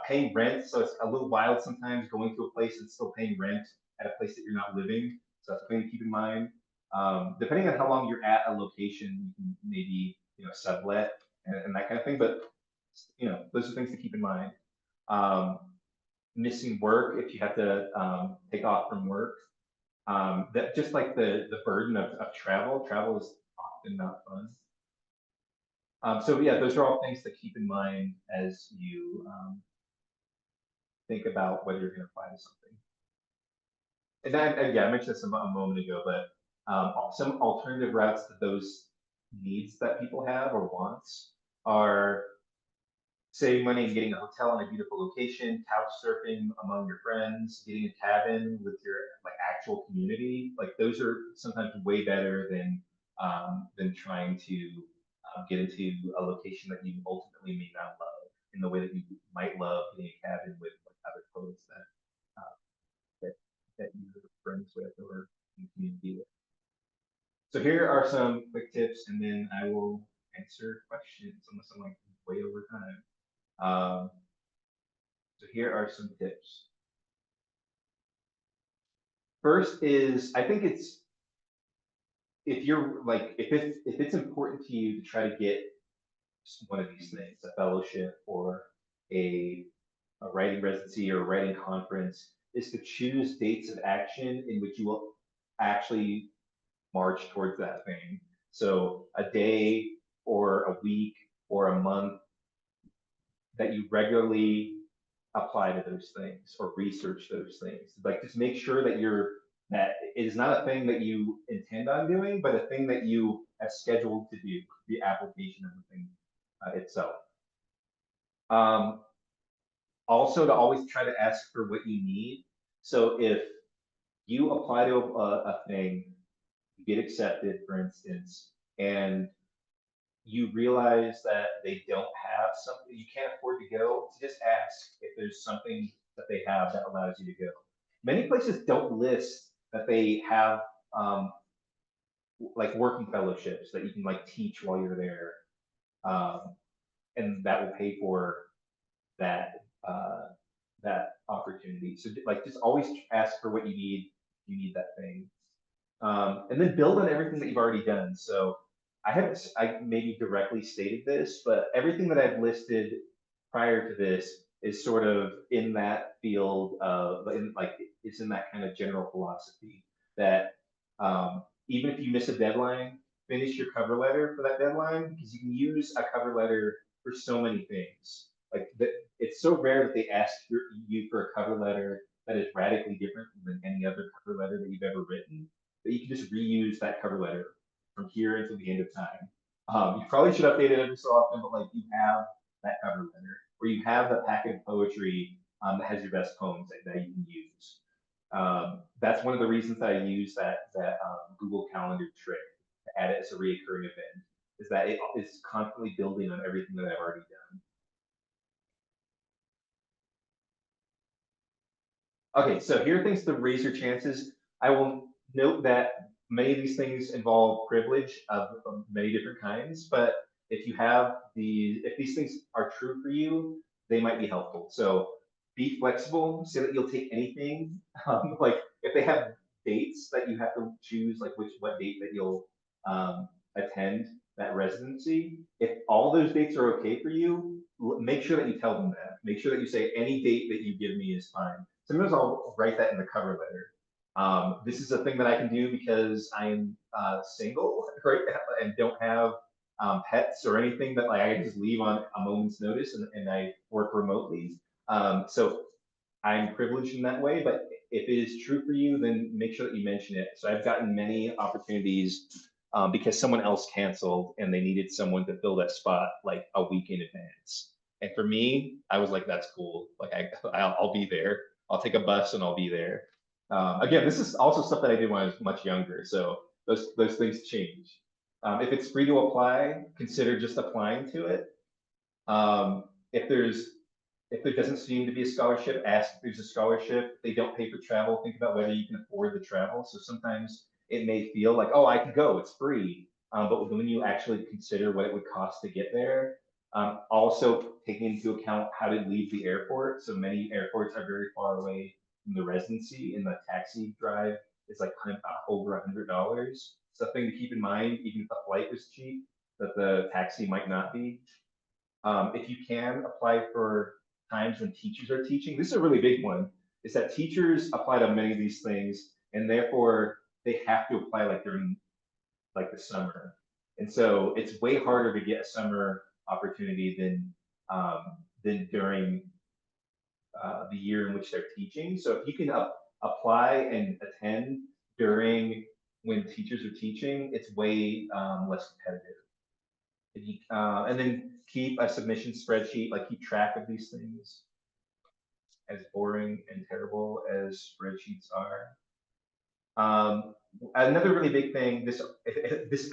paying rent. So it's a little wild sometimes going to a place and still paying rent at a place that you're not living. So that's a thing to keep in mind. Depending on how long you're at a location, you can maybe sublet and that kind of thing. But those are things to keep in mind. Missing work if you have to take off from work. That just like the burden of travel. Travel is often not fun. So yeah, those are all things to keep in mind as you think about whether you're going to apply to something. And I mentioned this a moment ago, but some alternative routes to those needs that people have or wants are saving money and getting a hotel in a beautiful location, couch surfing among your friends, getting a cabin with your like actual community. Like those are sometimes way better than trying to get into a location that you ultimately may not love in the way that you might love getting a cabin with like other poets that you're friends with or in community with. So here are some quick tips, and then I will answer questions unless I'm like way over time. So here are some tips. First is, I think it's, if it's important to you to try to get one of these things, a fellowship or a writing residency or a writing conference, is to choose dates of action in which you will actually march towards that thing. So a day or a week or a month that you regularly apply to those things or research those things. Like just make sure that you're that it is not a thing that you intend on doing, but a thing that you have scheduled to do, the application of the thing itself. Also, to always try to ask for what you need. So if you apply to a thing, you get accepted, for instance, and you realize that they don't have something, you can't afford to go, to just ask if there's something that they have that allows you to go. Many places don't list that they have like working fellowships that you can like teach while you're there, and that will pay for that that opportunity. So like just always ask for what you need. You need that thing, and then build on everything that you've already done. So I maybe directly stated this, but everything that I've listed prior to this is sort of in that field of, it's in that kind of general philosophy that even if you miss a deadline, finish your cover letter for that deadline, because you can use a cover letter for so many things. Like it's so rare that they ask you for a cover letter that is radically different than any other cover letter that you've ever written, that you can just reuse that cover letter from here until the end of time. You probably should update it every so often, but like you have that cover letter, or you have the packet of poetry that has your best poems that you can use. That's one of the reasons that I use that Google Calendar trick to add it as a reoccurring event, is that it is constantly building on everything that I've already done. Okay, so here are things to raise your chances. I will note that many of these things involve privilege of many different kinds, but if these things are true for you, they might be helpful. So be flexible, say that you'll take anything. Like if they have dates that you have to choose, like what date that you'll attend that residency, if all those dates are okay for you, make sure that you tell them that. Make sure that you say any date that you give me is fine. Sometimes I'll write that in the cover letter. This is a thing that I can do because I am single, right, and don't have pets or anything that like I can just leave on a moment's notice, and I work remotely. So I'm privileged in that way, but if it is true for you, then make sure that you mention it. So I've gotten many opportunities because someone else canceled and they needed someone to fill that spot like a week in advance. And for me, I was like, that's cool. Like I'll be there. I'll take a bus and I'll be there. Again, this is also stuff that I did when I was much younger. So those things change. If it's free to apply, consider just applying to it. Um, if there's if there doesn't seem to be a scholarship, ask if there's a scholarship. If they don't pay for travel, think about whether you can afford the travel. So sometimes it may feel like, oh, I could go, it's free. But when you actually consider what it would cost to get there, also taking into account how to leave the airport. So many airports are very far away from the residency, and the taxi drive is like over $100. Something to keep in mind, even if the flight was cheap, that the taxi might not be. If you can apply for times when teachers are teaching, this is a really big one, is that teachers apply to many of these things, and therefore they have to apply like during like the summer. And so it's way harder to get a summer opportunity than during the year in which they're teaching. So if you can apply and attend during when teachers are teaching, it's way less competitive. And then keep a submission spreadsheet, like keep track of these things, as boring and terrible as spreadsheets are. Another really big thing, this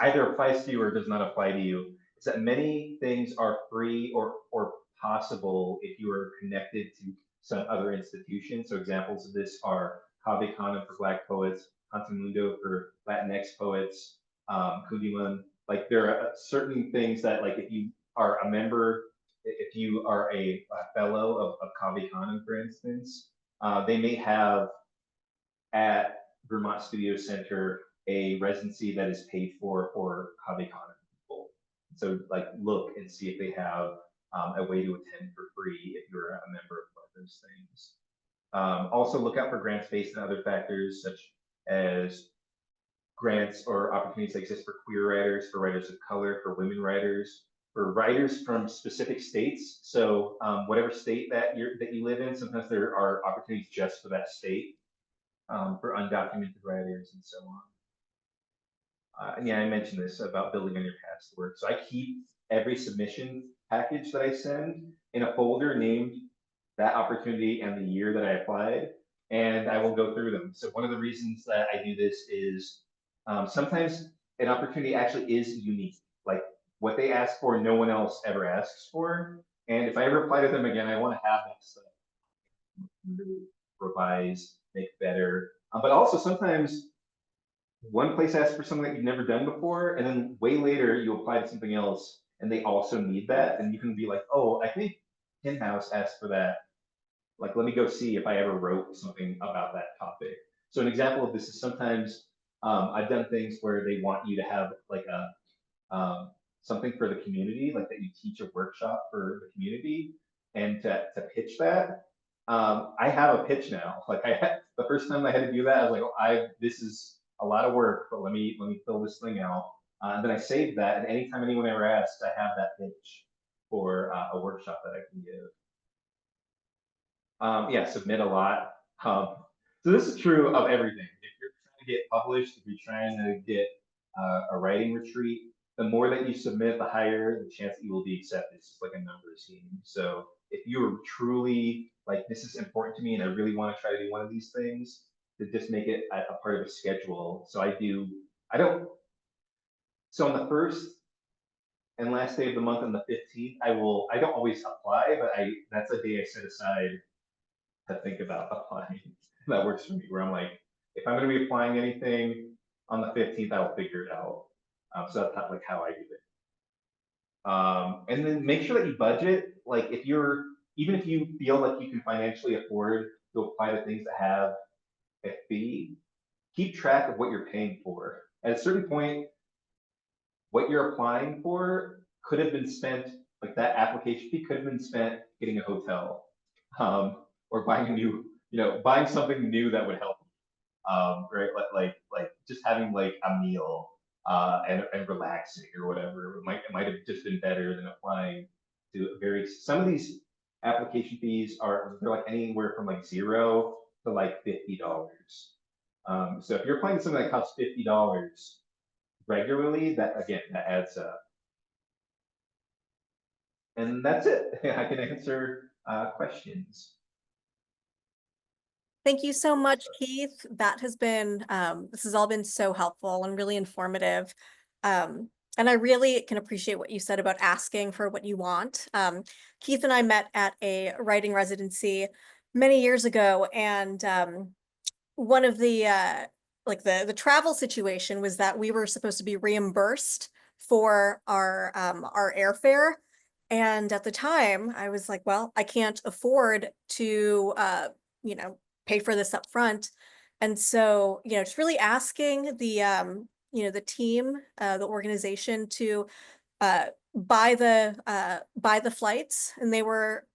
either applies to you or does not apply to you, is that many things are free or possible if you are connected to some other institution. So examples of this are Cave Canem for Black poets, Contamundo for Latinx poets, Kundiman. Like there are certain things that like if you are a member, if you are a fellow of Cave Canem, for instance, they may have at Vermont Studio Center a residency that is paid for Cave Canem people. So like look and see if they have a way to attend for free if you're a member of one of those things. Also look out for grants based on other factors such as grants or opportunities that exist for queer writers, for writers of color, for women writers, for writers from specific states. So whatever state that you live in, sometimes there are opportunities just for that state. for undocumented writers and so on. And yeah, I mentioned this about building on your past work. So I keep every submission package that I send in a folder named that opportunity and the year that I applied, and I will go through them. So one of the reasons that I do this is sometimes an opportunity actually is unique. Like what they ask for, no one else ever asks for. And if I ever apply to them again, I want to have that stuff. Revise, make better. But also sometimes one place asks for something that you've never done before, and then way later you apply to something else and they also need that. And you can be like, oh, I think Tin House asked for that. Like, let me go see if I ever wrote something about that topic. So an example of this is sometimes I've done things where they want you to have like something for the community, like that you teach a workshop for the community, and to pitch that. I have a pitch now. Like the first time I had to do that, I was like, oh, this is a lot of work, but let me fill this thing out. And then I saved that, and anytime anyone ever asks, I have that pitch for a workshop that I can give. Yeah, submit a lot. So this is true of everything. If you're trying to get published, if you're trying to get a writing retreat, the more that you submit, the higher the chance that you will be accepted. It's just like a numbers game. So if you are truly like, this is important to me and I really want to try to do one of these things, to just make it a part of a schedule. So so on the first and last day of the month on the 15th, I don't always apply, but that's a day I set aside to think about applying. That works for me, where I'm like, if I'm going to be applying anything on the 15th, I'll figure it out. So that's like how I do it. And then make sure that you budget. Like even if you feel like you can financially afford to apply to things that have a fee, keep track of what you're paying for. At a certain point, what you're applying for could have been spent, like that application fee could have been spent getting a hotel, or buying something new that would help, right? Like just having like a meal, and relaxing or whatever. It might have just been better than applying to some of these application fees they're like anywhere from like $0 to like $50. So if you're applying to something that costs $50 regularly, that adds up. And that's it. I can answer questions. Thank you so much, Keith. This has all been so helpful and really informative. And I really can appreciate what you said about asking for what you want. Keith and I met at a writing residency many years ago, and one of the the travel situation was that we were supposed to be reimbursed for our airfare. And at the time, I was like, well, I can't afford to pay for this up front. And so, just really asking the team, the organization to buy the flights, and they were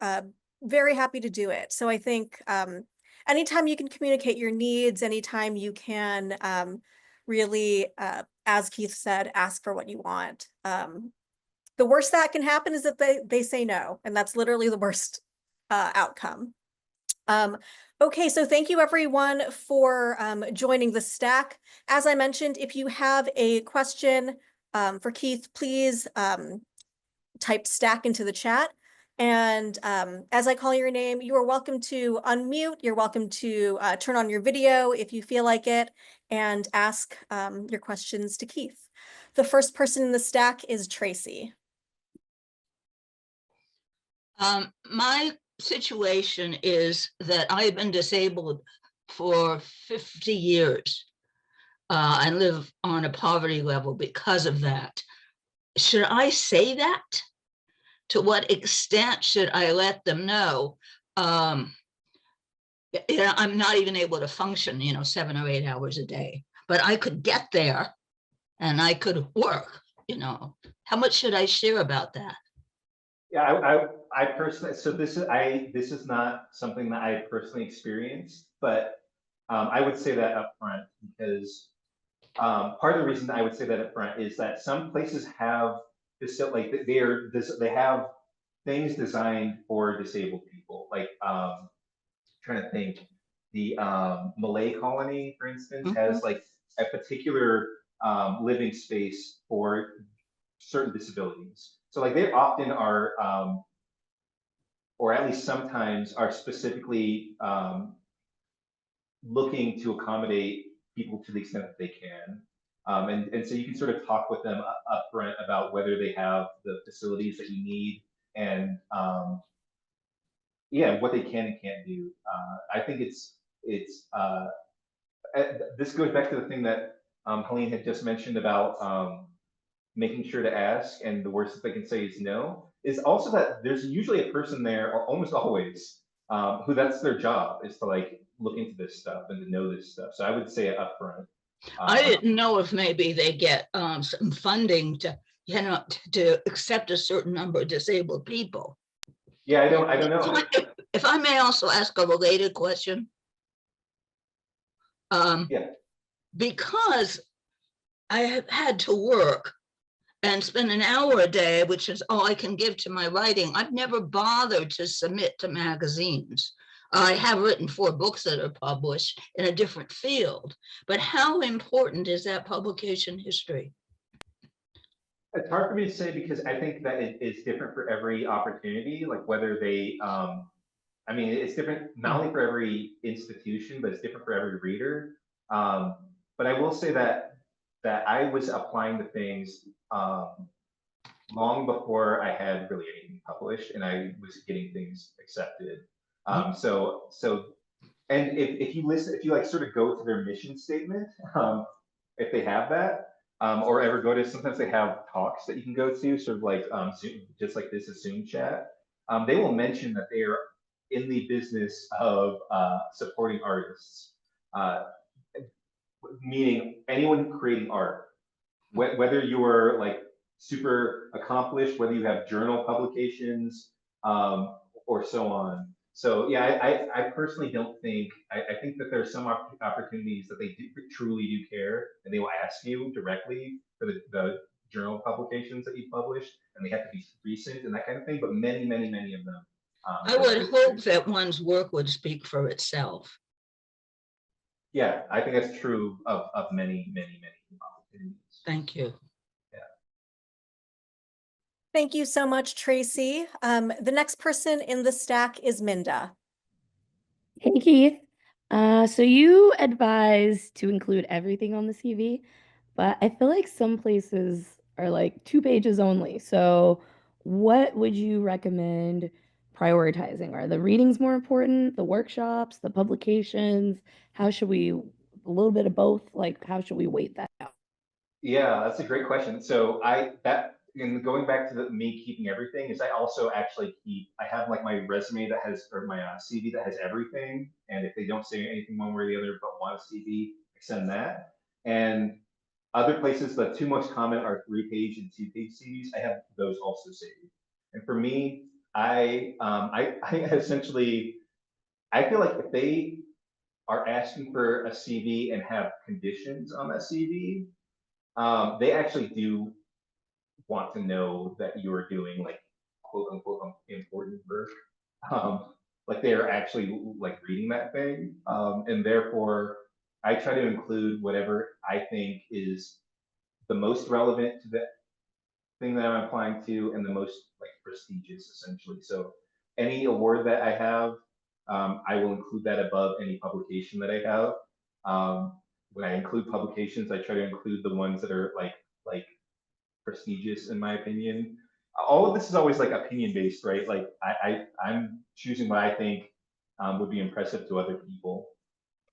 very happy to do it. So I think anytime you can communicate your needs, anytime you can really, as Keith said, ask for what you want. The worst that can happen is that they say no, and that's literally the worst outcome. Okay, so thank you everyone for joining the stack. As I mentioned, if you have a question for Keith, please type stack into the chat. And as I call your name, you are welcome to unmute. You're welcome to turn on your video if you feel like it, and ask your questions to Keith. The first person in the stack is Tracy. My situation is that I've been disabled for 50 years. I live on a poverty level because of that. Should I say that? To what extent should I let them know? I'm not even able to function, 7 or 8 hours a day, but I could get there and I could work, How much should I share about that? Yeah, I personally, so this is not something that I personally experienced, but I would say that up front, because part of the reason I would say that up front is that some places have this, like they have things designed for disabled people. Like trying to think, Malay colony, for instance, Mhm. has like a particular living space for certain disabilities. So like they often are, or at least sometimes are specifically looking to accommodate people to the extent that they can. And so you can sort of talk with them up front about whether they have the facilities that you need and yeah, what they can and can't do. I think this goes back to the thing that Helene had just mentioned about making sure to ask, and the worst that they can say is no, is also that there's usually a person there, or almost always, who that's their job, is to like look into this stuff and to know this stuff. So I would say it up front. I didn't know if maybe they get some funding to, to accept a certain number of disabled people. Yeah, I don't know. If I may also ask a related question. Yeah. Because I have had to work and spend an hour a day, which is all I can give to my writing, I've never bothered to submit to magazines. I have written 4 books that are published in a different field, but how important is that publication history? It's hard for me to say because I think that it is different for every opportunity, like whether they, I mean, it's different not only for every institution, but it's different for every reader. But I will say that I was applying to things long before I had really anything published, and I was getting things accepted. And if you listen, if you like sort of go to their mission statement, if they have that, or ever go to, sometimes they have talks that you can go to, sort of like Zoom, just like this is Zoom chat. They will mention that they are in the business of supporting artists, meaning anyone creating art, whether you're like super accomplished, whether you have journal publications, or so on. So yeah, I personally don't think, I think that there are some opportunities that they truly do care, and they will ask you directly for the journal publications that you published, and they have to be recent and that kind of thing, but many of them. I would hope that one's work would speak for itself. Yeah, I think that's true of many opportunities. Thank you. Thank you so much, Tracy. The next person in the stack is Minda. Hey, Keith. So you advise to include everything on the CV, but I feel like some places are like 2 pages only. So what would you recommend prioritizing? Are the readings more important, the workshops, the publications? How should we, a little bit of both? Like, how should we weight that out? Yeah, that's a great question. So and going back to me keeping everything, is I also actually I have like my resume that has, or my CV that has everything. And if they don't say anything one way or the other, but want a CV, I send that. And other places that too much comment are 3-page and 2-page CVs, I have those also saved. And for me, I essentially, I feel like if they are asking for a CV and have conditions on that CV, they actually do want to know that you are doing like quote unquote important work. Like they are actually like reading that thing. And therefore I try to include whatever I think is the most relevant to the thing that I'm applying to and the most like prestigious essentially. So any award that I have, I will include that above any publication that I have. When I include publications, I try to include the ones that are like prestigious in my opinion. All of this is always like opinion based, right? Like I'm choosing what I think would be impressive to other people.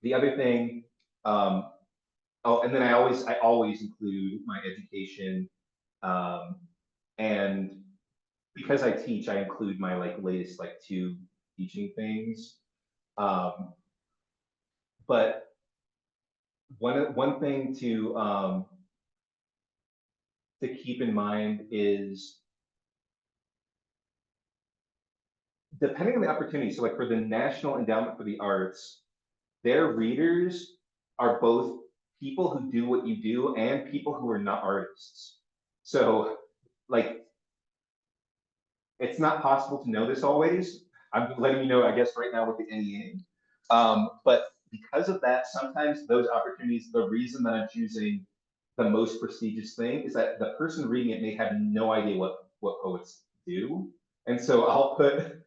The other thing, and then I always include my education, and because I teach, I include my like latest like 2 teaching things. But one thing to keep in mind is depending on the opportunity. So like for the National Endowment for the Arts, their readers are both people who do what you do and people who are not artists. So like, it's not possible to know this always. I'm letting you know, I guess, right now with the NEA. But because of that, sometimes those opportunities, the reason that I'm choosing the most prestigious thing is that the person reading it may have no idea what poets do. And so I'll put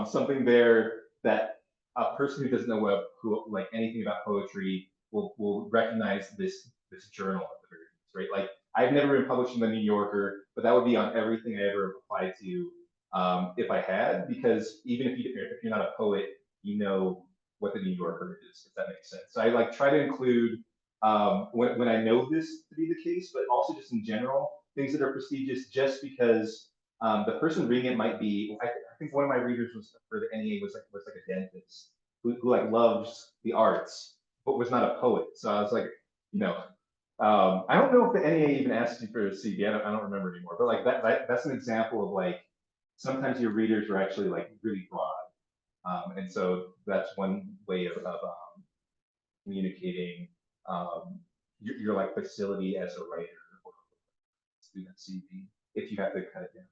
something there that a person who doesn't know like anything about poetry will recognize this journal at the very least, right? Like I've never been published in the New Yorker, but that would be on everything I ever applied to if I had, because even if you're not a poet, you know what the New Yorker is, if that makes sense. So I like try to include when I know this to be the case, but also just in general, things that are prestigious, just because the person reading it might be. I think one of my readers was for the NEA was like a dentist who like loves the arts, but was not a poet. So I was like, you know, I don't know if the NEA even asked you for a CV. I don't remember anymore. But like that's an example of like sometimes your readers are actually like really broad, and so that's one way of communicating your like facility as a writer or student CV if you have to cut it down.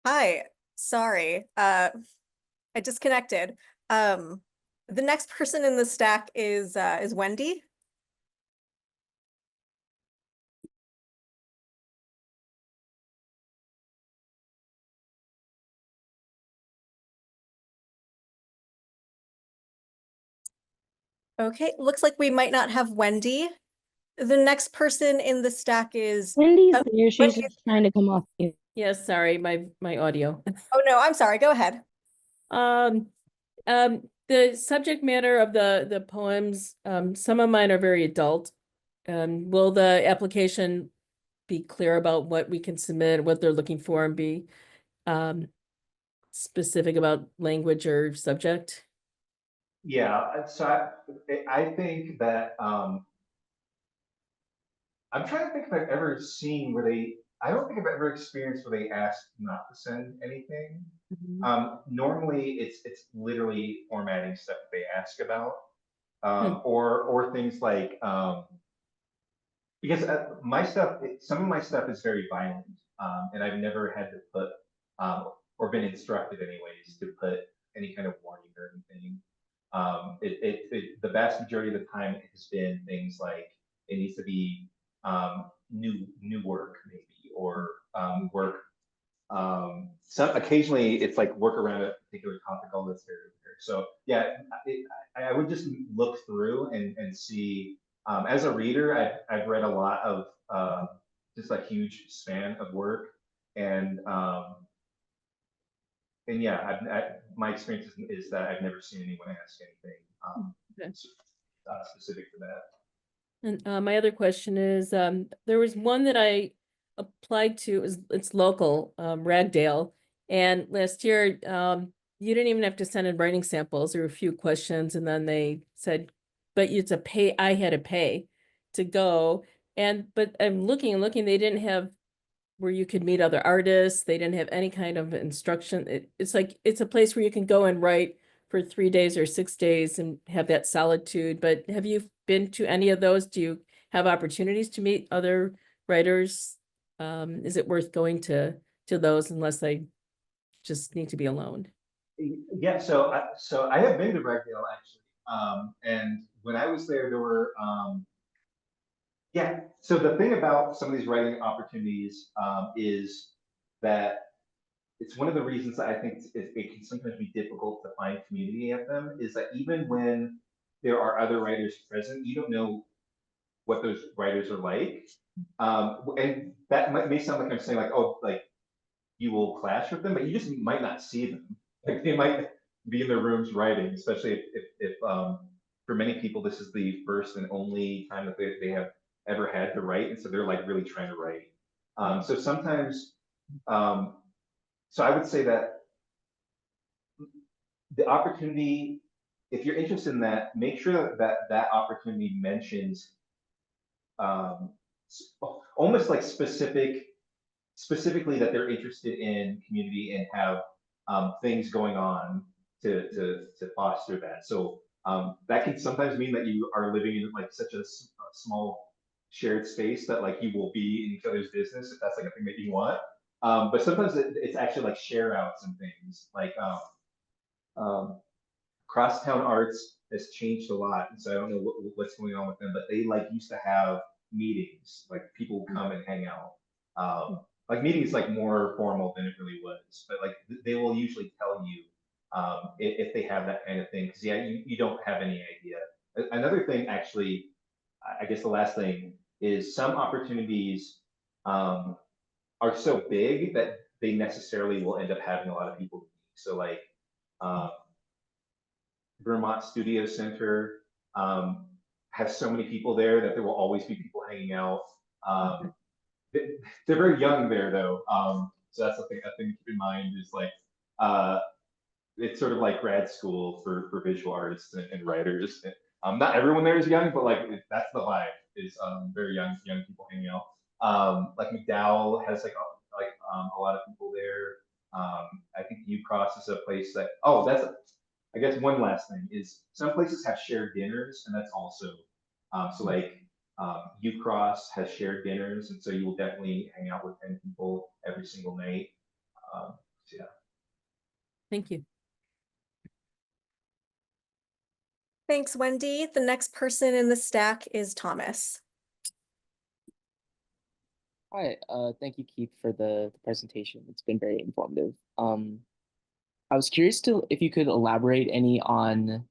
Hi, sorry, I disconnected. The next person in the stack is Wendy. Okay, looks like we might not have Wendy. The next person in the stack is, Wendy's oh, there. She's Wendy. just trying to come off mute. Yes, sorry, my audio. Oh no, I'm sorry, go ahead. The subject matter of the poems, some of mine are very adult. Will the application be clear about what we can submit, what they're looking for, and be specific about language or subject? Yeah, so I think that I'm trying to think if I've ever seen where I don't think I've ever experienced where they asked not to send anything. Normally it's literally formatting stuff that they ask about, or things like because some of my stuff is very violent, and I've never had to put or been instructed anyways to put any kind of warning or anything. The vast majority of the time it has been things like it needs to be new work maybe, or work. Some occasionally it's like work around a particular topic. All that's very there. So yeah, I would just look through and see. As a reader, I've read a lot of just a huge span of work, and yeah, my experience is that I've never seen anyone ask anything Okay. specific to that. And my other question is, there was one that I applied to, it's local, Ragdale, and last year, you didn't even have to send in writing samples. There were a few questions, and then they said, but it's a pay, I had to pay to go. But I'm looking and looking, they didn't have where you could meet other artists. They didn't have any kind of instruction. It's like, it's a place where you can go and write for 3 days or 6 days and have that solitude. But have you been to any of those? Do you have opportunities to meet other writers? Is it worth going to those unless I just need to be alone? Yeah, so I have been to Ragdale actually, and when I was there, there were yeah. So the thing about some of these writing opportunities is that it's one of the reasons that I think it can sometimes be difficult to find community at them, is that even when there are other writers present, you don't know what those writers are like. And that may sound like I'm saying like, oh, like you will clash with them, but you just might not see them. Like they might be in their rooms writing, especially if for many people, this is the first and only time that they have ever had to write. And so they're like really trying to write. So sometimes, so I would say that the opportunity, if you're interested in that, make sure that opportunity mentions almost like specific specifically that they're interested in community and have things going on to foster that. So that can sometimes mean that you are living in like such a small shared space that like you will be in each other's business if that's like a thing that you want. But sometimes it's actually like share outs and things like Crosstown Arts has changed a lot, and so I don't know what's going on with them, but they like used to have meetings, like people come and hang out. Like meetings like more formal than it really was, but like they will usually tell you if they have that kind of thing, because yeah, you don't have any idea. Another thing, actually, I guess the last thing is some opportunities are so big that they necessarily will end up having a lot of people. So like um, Vermont Studio Center has so many people there that there will always be people hanging out. They, they're very young there though, so that's a thing to keep in mind. Is like it's sort of like grad school for visual artists and writers. Not everyone there is young, but like that's the vibe. Is very young people hanging out. Like McDowell has like a lot of people there. I think UCross is a place that that's I guess one last thing is some places have shared dinners, and that's also so like UCross has shared dinners, and so you will definitely hang out with 10 people every single night. So yeah. Thank you. Thanks, Wendy. The next person in the stack is Thomas. Hi, thank you, Keith, for the presentation. It's been very informative. I was curious if you could elaborate any on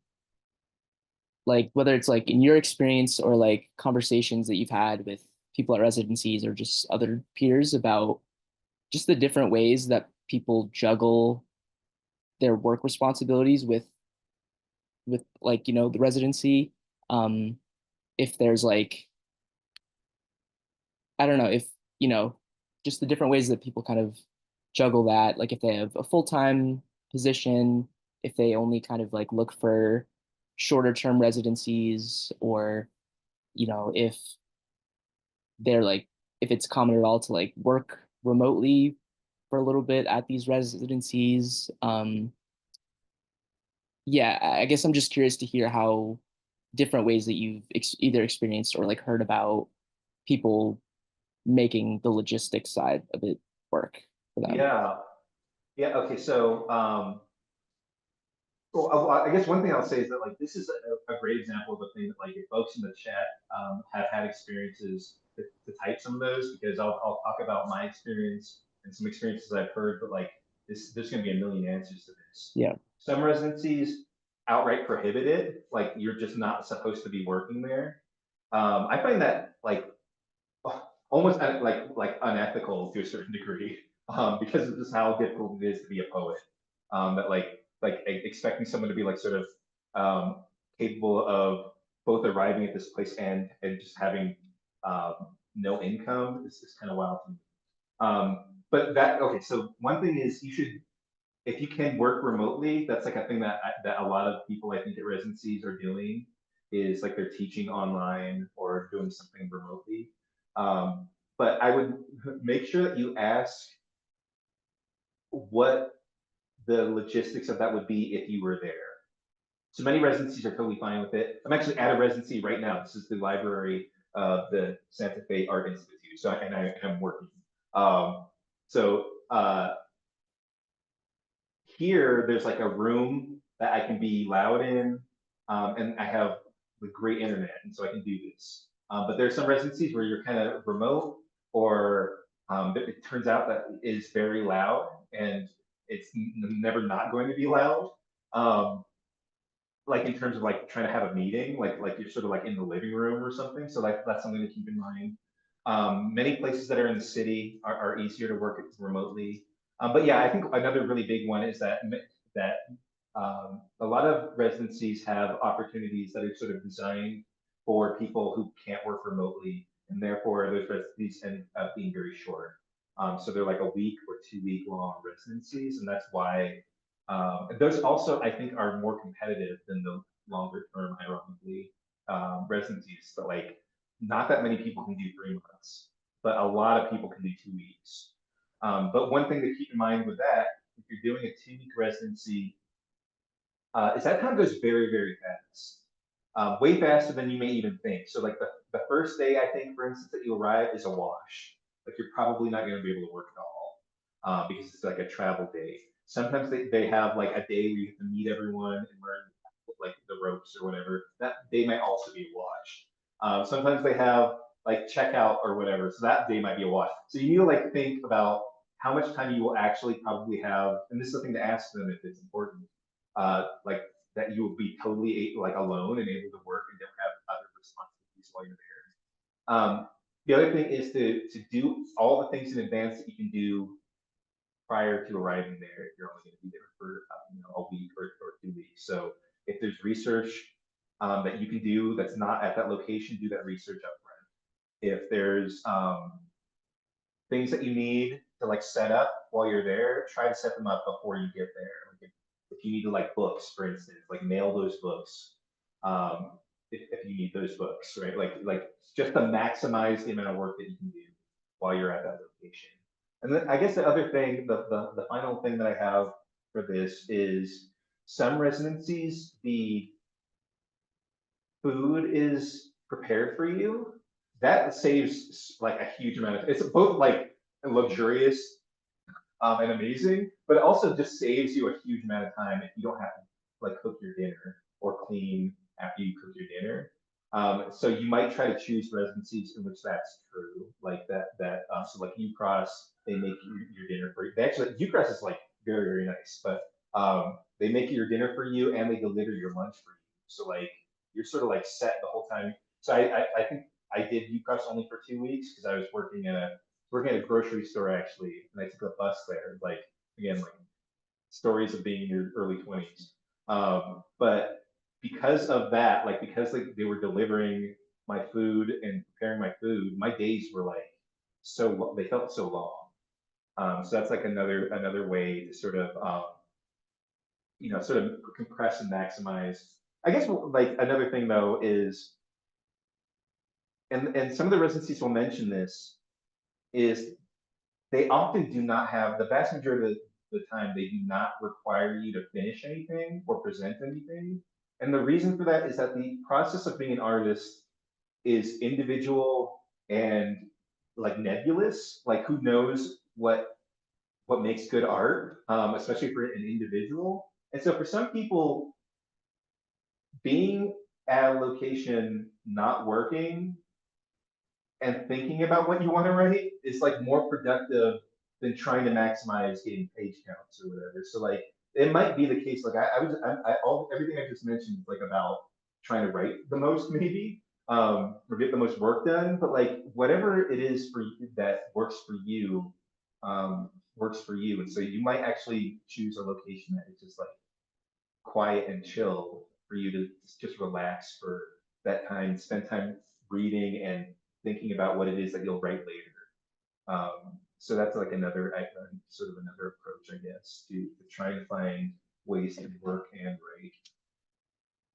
like whether it's like in your experience or like conversations that you've had with people at residencies or just other peers about just the different ways that people juggle their work responsibilities with like, you know, the residency. If there's like, I don't know, if, you know, just the different ways that people kind of juggle that, like if they have a full-time position, if they only kind of like look for shorter term residencies, or, you know, if they're like, if it's common at all to like work remotely for a little bit at these residencies. Yeah, I guess I'm just curious to hear how different ways that you've either experienced or like heard about people making the logistics side of it work for them. Yeah. Okay. So, well, I guess one thing I'll say is that like this is a great example of a thing that like if folks in the chat have had experiences to type some of those, because I'll talk about my experience and some experiences I've heard, but like there's going to be a million answers to this. Yeah. Some residencies outright prohibit it, like you're just not supposed to be working there. I find that like almost like unethical to a certain degree, because of just how difficult it is to be a poet. That like expecting someone to be like sort of capable of both arriving at this place and just having no income is kind of wild to me. But that okay, so one thing is you should, if you can work remotely, that's like a thing that that a lot of people I think at residencies are doing, is like they're teaching online or doing something remotely. But I would make sure that you ask what the logistics of that would be if you were there. So many residencies are totally fine with it. I'm actually at a residency right now. This is the library of the Santa Fe Art Institute. So I am working. So here there's like a room that I can be loud in, and I have the great internet, and so I can do this. But there's some residencies where you're kind of remote, or it turns out that it is very loud, and it's never not going to be loud. Like in terms of like trying to have a meeting, like you're sort of like in the living room or something. So like that's something to keep in mind. Many places that are in the city are easier to work remotely. But yeah, I think another really big one is that a lot of residencies have opportunities that are sort of designed for people who can't work remotely, and therefore those residencies end up being very short. So they're like a week or 2 week long residencies, and that's why those also I think are more competitive than the longer term, ironically, residencies. But like not that many people can do 3 months, but a lot of people can do 2 weeks. But one thing to keep in mind with that, if you're doing a 2-week residency, is that time goes very, very fast. Way faster than you may even think. So like the first day, I think, for instance, that you arrive is a wash. Like you're probably not going to be able to work at all because it's like a travel day. Sometimes they have like a day where you have to meet everyone and learn like the ropes or whatever. That day might also be a wash. Sometimes they have like checkout or whatever. So that day might be a wash. So you need to like think about how much time you will actually probably have. And this is something to ask them if it's important. Like that you will be totally like alone and able to work and don't have other responsibilities while you're there. The other thing is to do all the things in advance that you can do prior to arriving there if you're only going to be there for a week or 2 weeks. So if there's research that you can do that's not at that location, do that research up front. If there's things that you need to like set up while you're there, try to set them up before you get there. Like if you need to like books, for instance, like mail those books. If you need those books, right? Like just to maximize the amount of work that you can do while you're at that location. And then I guess the other thing, the final thing that I have for this is some residencies, the food is prepared for you. That saves like a huge amount of, it's both like luxurious and amazing, but it also just saves you a huge amount of time if you don't have to like cook your dinner or clean after you cook your dinner. So you might try to choose residencies in which that's true, like so like UCross, they make your dinner for you. They actually, UCross is like very, very nice, but they make your dinner for you and they deliver your lunch for you. So like you're sort of like set the whole time. So I think I did UCross only for 2 weeks because I was working at a grocery store actually, and I took a bus there. Like again, like stories of being in your early 20s. But because of that, like because like they were delivering my food and preparing my food, my days were like they felt so long. So that's like another way to sort of sort of compress and maximize. I guess like another thing though is, and some of the residencies will mention this, is they often do not have, the vast majority of the time, they do not require you to finish anything or present anything. And the reason for that is that the process of being an artist is individual and like nebulous. Like who knows what makes good art, especially for an individual. And so for some people, being at a location not working and thinking about what you want to write is like more productive than trying to maximize getting page counts or whatever. So like it might be the case. Like everything I just mentioned is like about trying to write the most maybe, or get the most work done. But like whatever it is for you that works for you, works for you. And so you might actually choose a location that is just like quiet and chill for you to just relax for that time, spend time reading and thinking about what it is that you'll write later. So that's like another sort of another approach, I guess, to trying to find ways to work and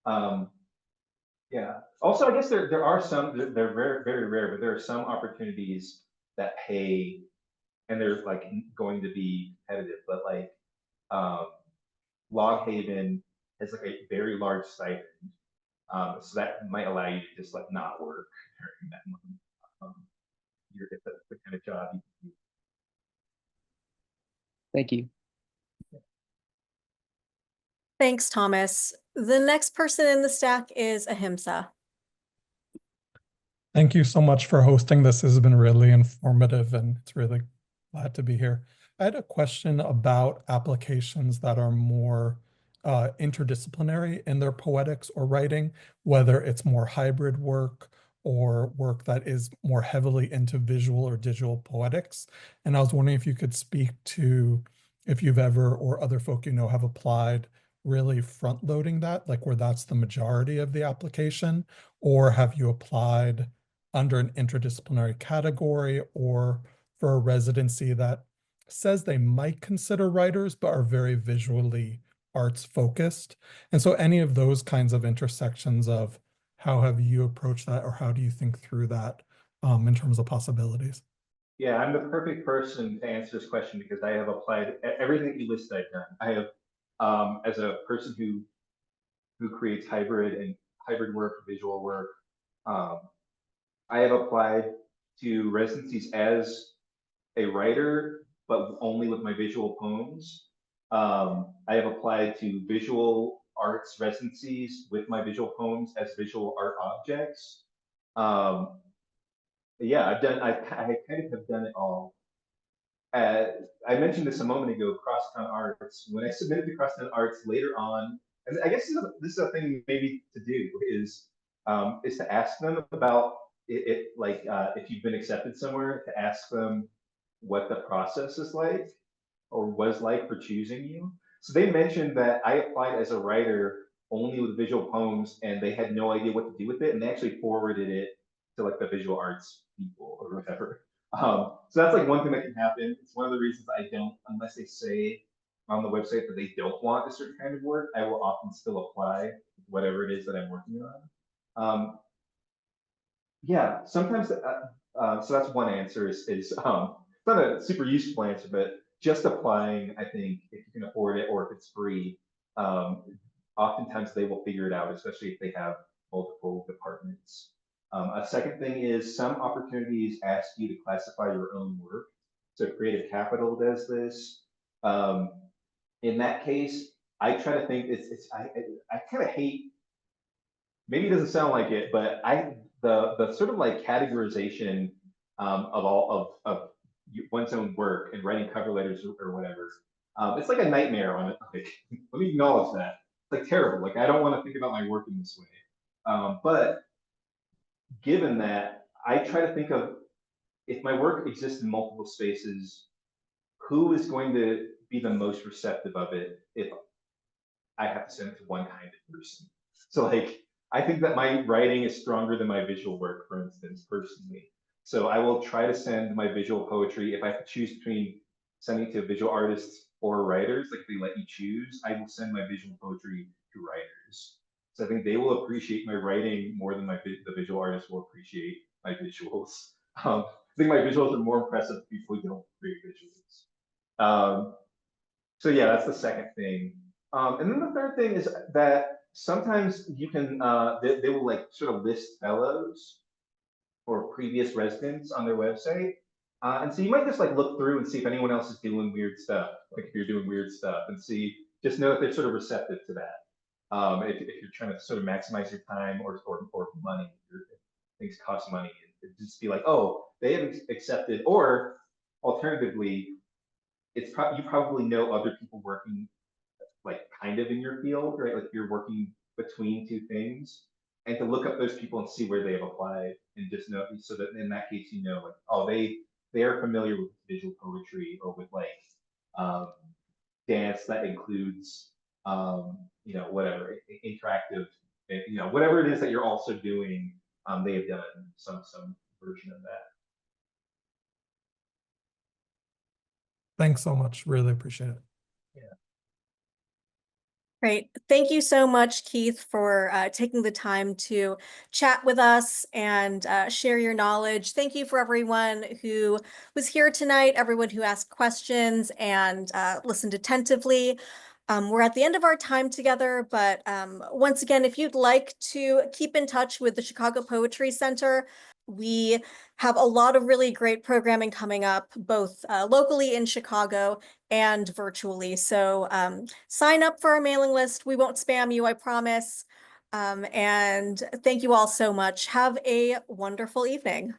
write. Yeah. Also, I guess there are some, they're very, very rare, but there are some opportunities that pay and they're like going to be competitive, but like Log Haven has like a very large stipend. So that might allow you to just like not work during that month. If that's the kind of job you can do. Thank you. Thanks, Thomas. The next person in the stack is Ahimsa. Thank you so much for hosting. This has been really informative and it's really glad to be here. I had a question about applications that are more interdisciplinary in their poetics or writing, whether it's more hybrid work or work that is more heavily into visual or digital poetics. And I was wondering if you could speak to if you've ever, or other folk you know, have applied really front loading that, like where that's the majority of the application, or have you applied under an interdisciplinary category or for a residency that says they might consider writers but are very visually arts focused? And so any of those kinds of intersections of how have you approached that, or how do you think through that in terms of possibilities? Yeah, I'm the perfect person to answer this question because I have applied everything that you listed. I've done. I have, as a person who creates hybrid work, visual work, um, I have applied to residencies as a writer, but only with my visual poems. I have applied to visual arts residencies with my visual poems as visual art objects. Um, yeah, I kind of have done it all. uh, I mentioned this a moment ago, Crosstown Arts. When I submitted to Crosstown Arts later on, and I guess this is a thing maybe to do is to ask them about it like if you've been accepted somewhere, to ask them what the process is like or was like for choosing you. So they mentioned that I applied as a writer only with visual poems, and they had no idea what to do with it, and they actually forwarded it to like the visual arts people or whatever. So that's like one thing that can happen. It's one of the reasons I don't, unless they say on the website that they don't want a certain kind of work, I will often still apply whatever it is that I'm working on. Yeah, sometimes, so that's one answer is it's not a super useful answer, but just applying, I think, if you can afford it or if it's free, um, oftentimes they will figure it out, especially if they have multiple departments. A second thing is some opportunities ask you to classify your own work. So Creative Capital does this. In that case, I try to think I kind of hate, maybe it doesn't sound like it, but the sort of like categorization of all of one's own work and writing cover letters or whatever. It's like a nightmare on it. Like, let me acknowledge that. It's like terrible. Like I don't want to think about my work in this way. But given that, I try to think of if my work exists in multiple spaces, who is going to be the most receptive of it if I have to send it to one kind of person. So like, I think that my writing is stronger than my visual work, for instance, personally. So I will try to send my visual poetry, if I have to choose between sending to visual artists or writers, like they let you choose, I will send my visual poetry to writers. So I think they will appreciate my writing more than the visual artists will appreciate my visuals. I think my visuals are more impressive to people who don't create visuals. So yeah, that's the second thing. And then the third thing is that sometimes you can, they will like sort of list fellows or previous residents on their website. And so you might just like look through and see if anyone else is doing weird stuff, like if you're doing weird stuff, and see, just know if they're sort of receptive to that. If you're trying to sort of maximize your time or money, if things cost money, just be like, oh, they have accepted, or alternatively, you probably know other people working like kind of in your field, right? Like you're working between two things, and to look up those people and see where they have applied, and just know, so that in that case you know like, oh, they are familiar with visual poetry or with like dance that includes whatever interactive, whatever it is that you're also doing. They have done some version of that. Thanks so much. Really appreciate it. Yeah. Great. Thank you so much, Keith, for taking the time to chat with us and share your knowledge. Thank you for everyone who was here tonight, everyone who asked questions and listened attentively. We're at the end of our time together, but once again, if you'd like to keep in touch with the Chicago Poetry Center, we have a lot of really great programming coming up, both locally in Chicago and virtually. So sign up for our mailing list. We won't spam you, I promise. And thank you all so much. Have a wonderful evening.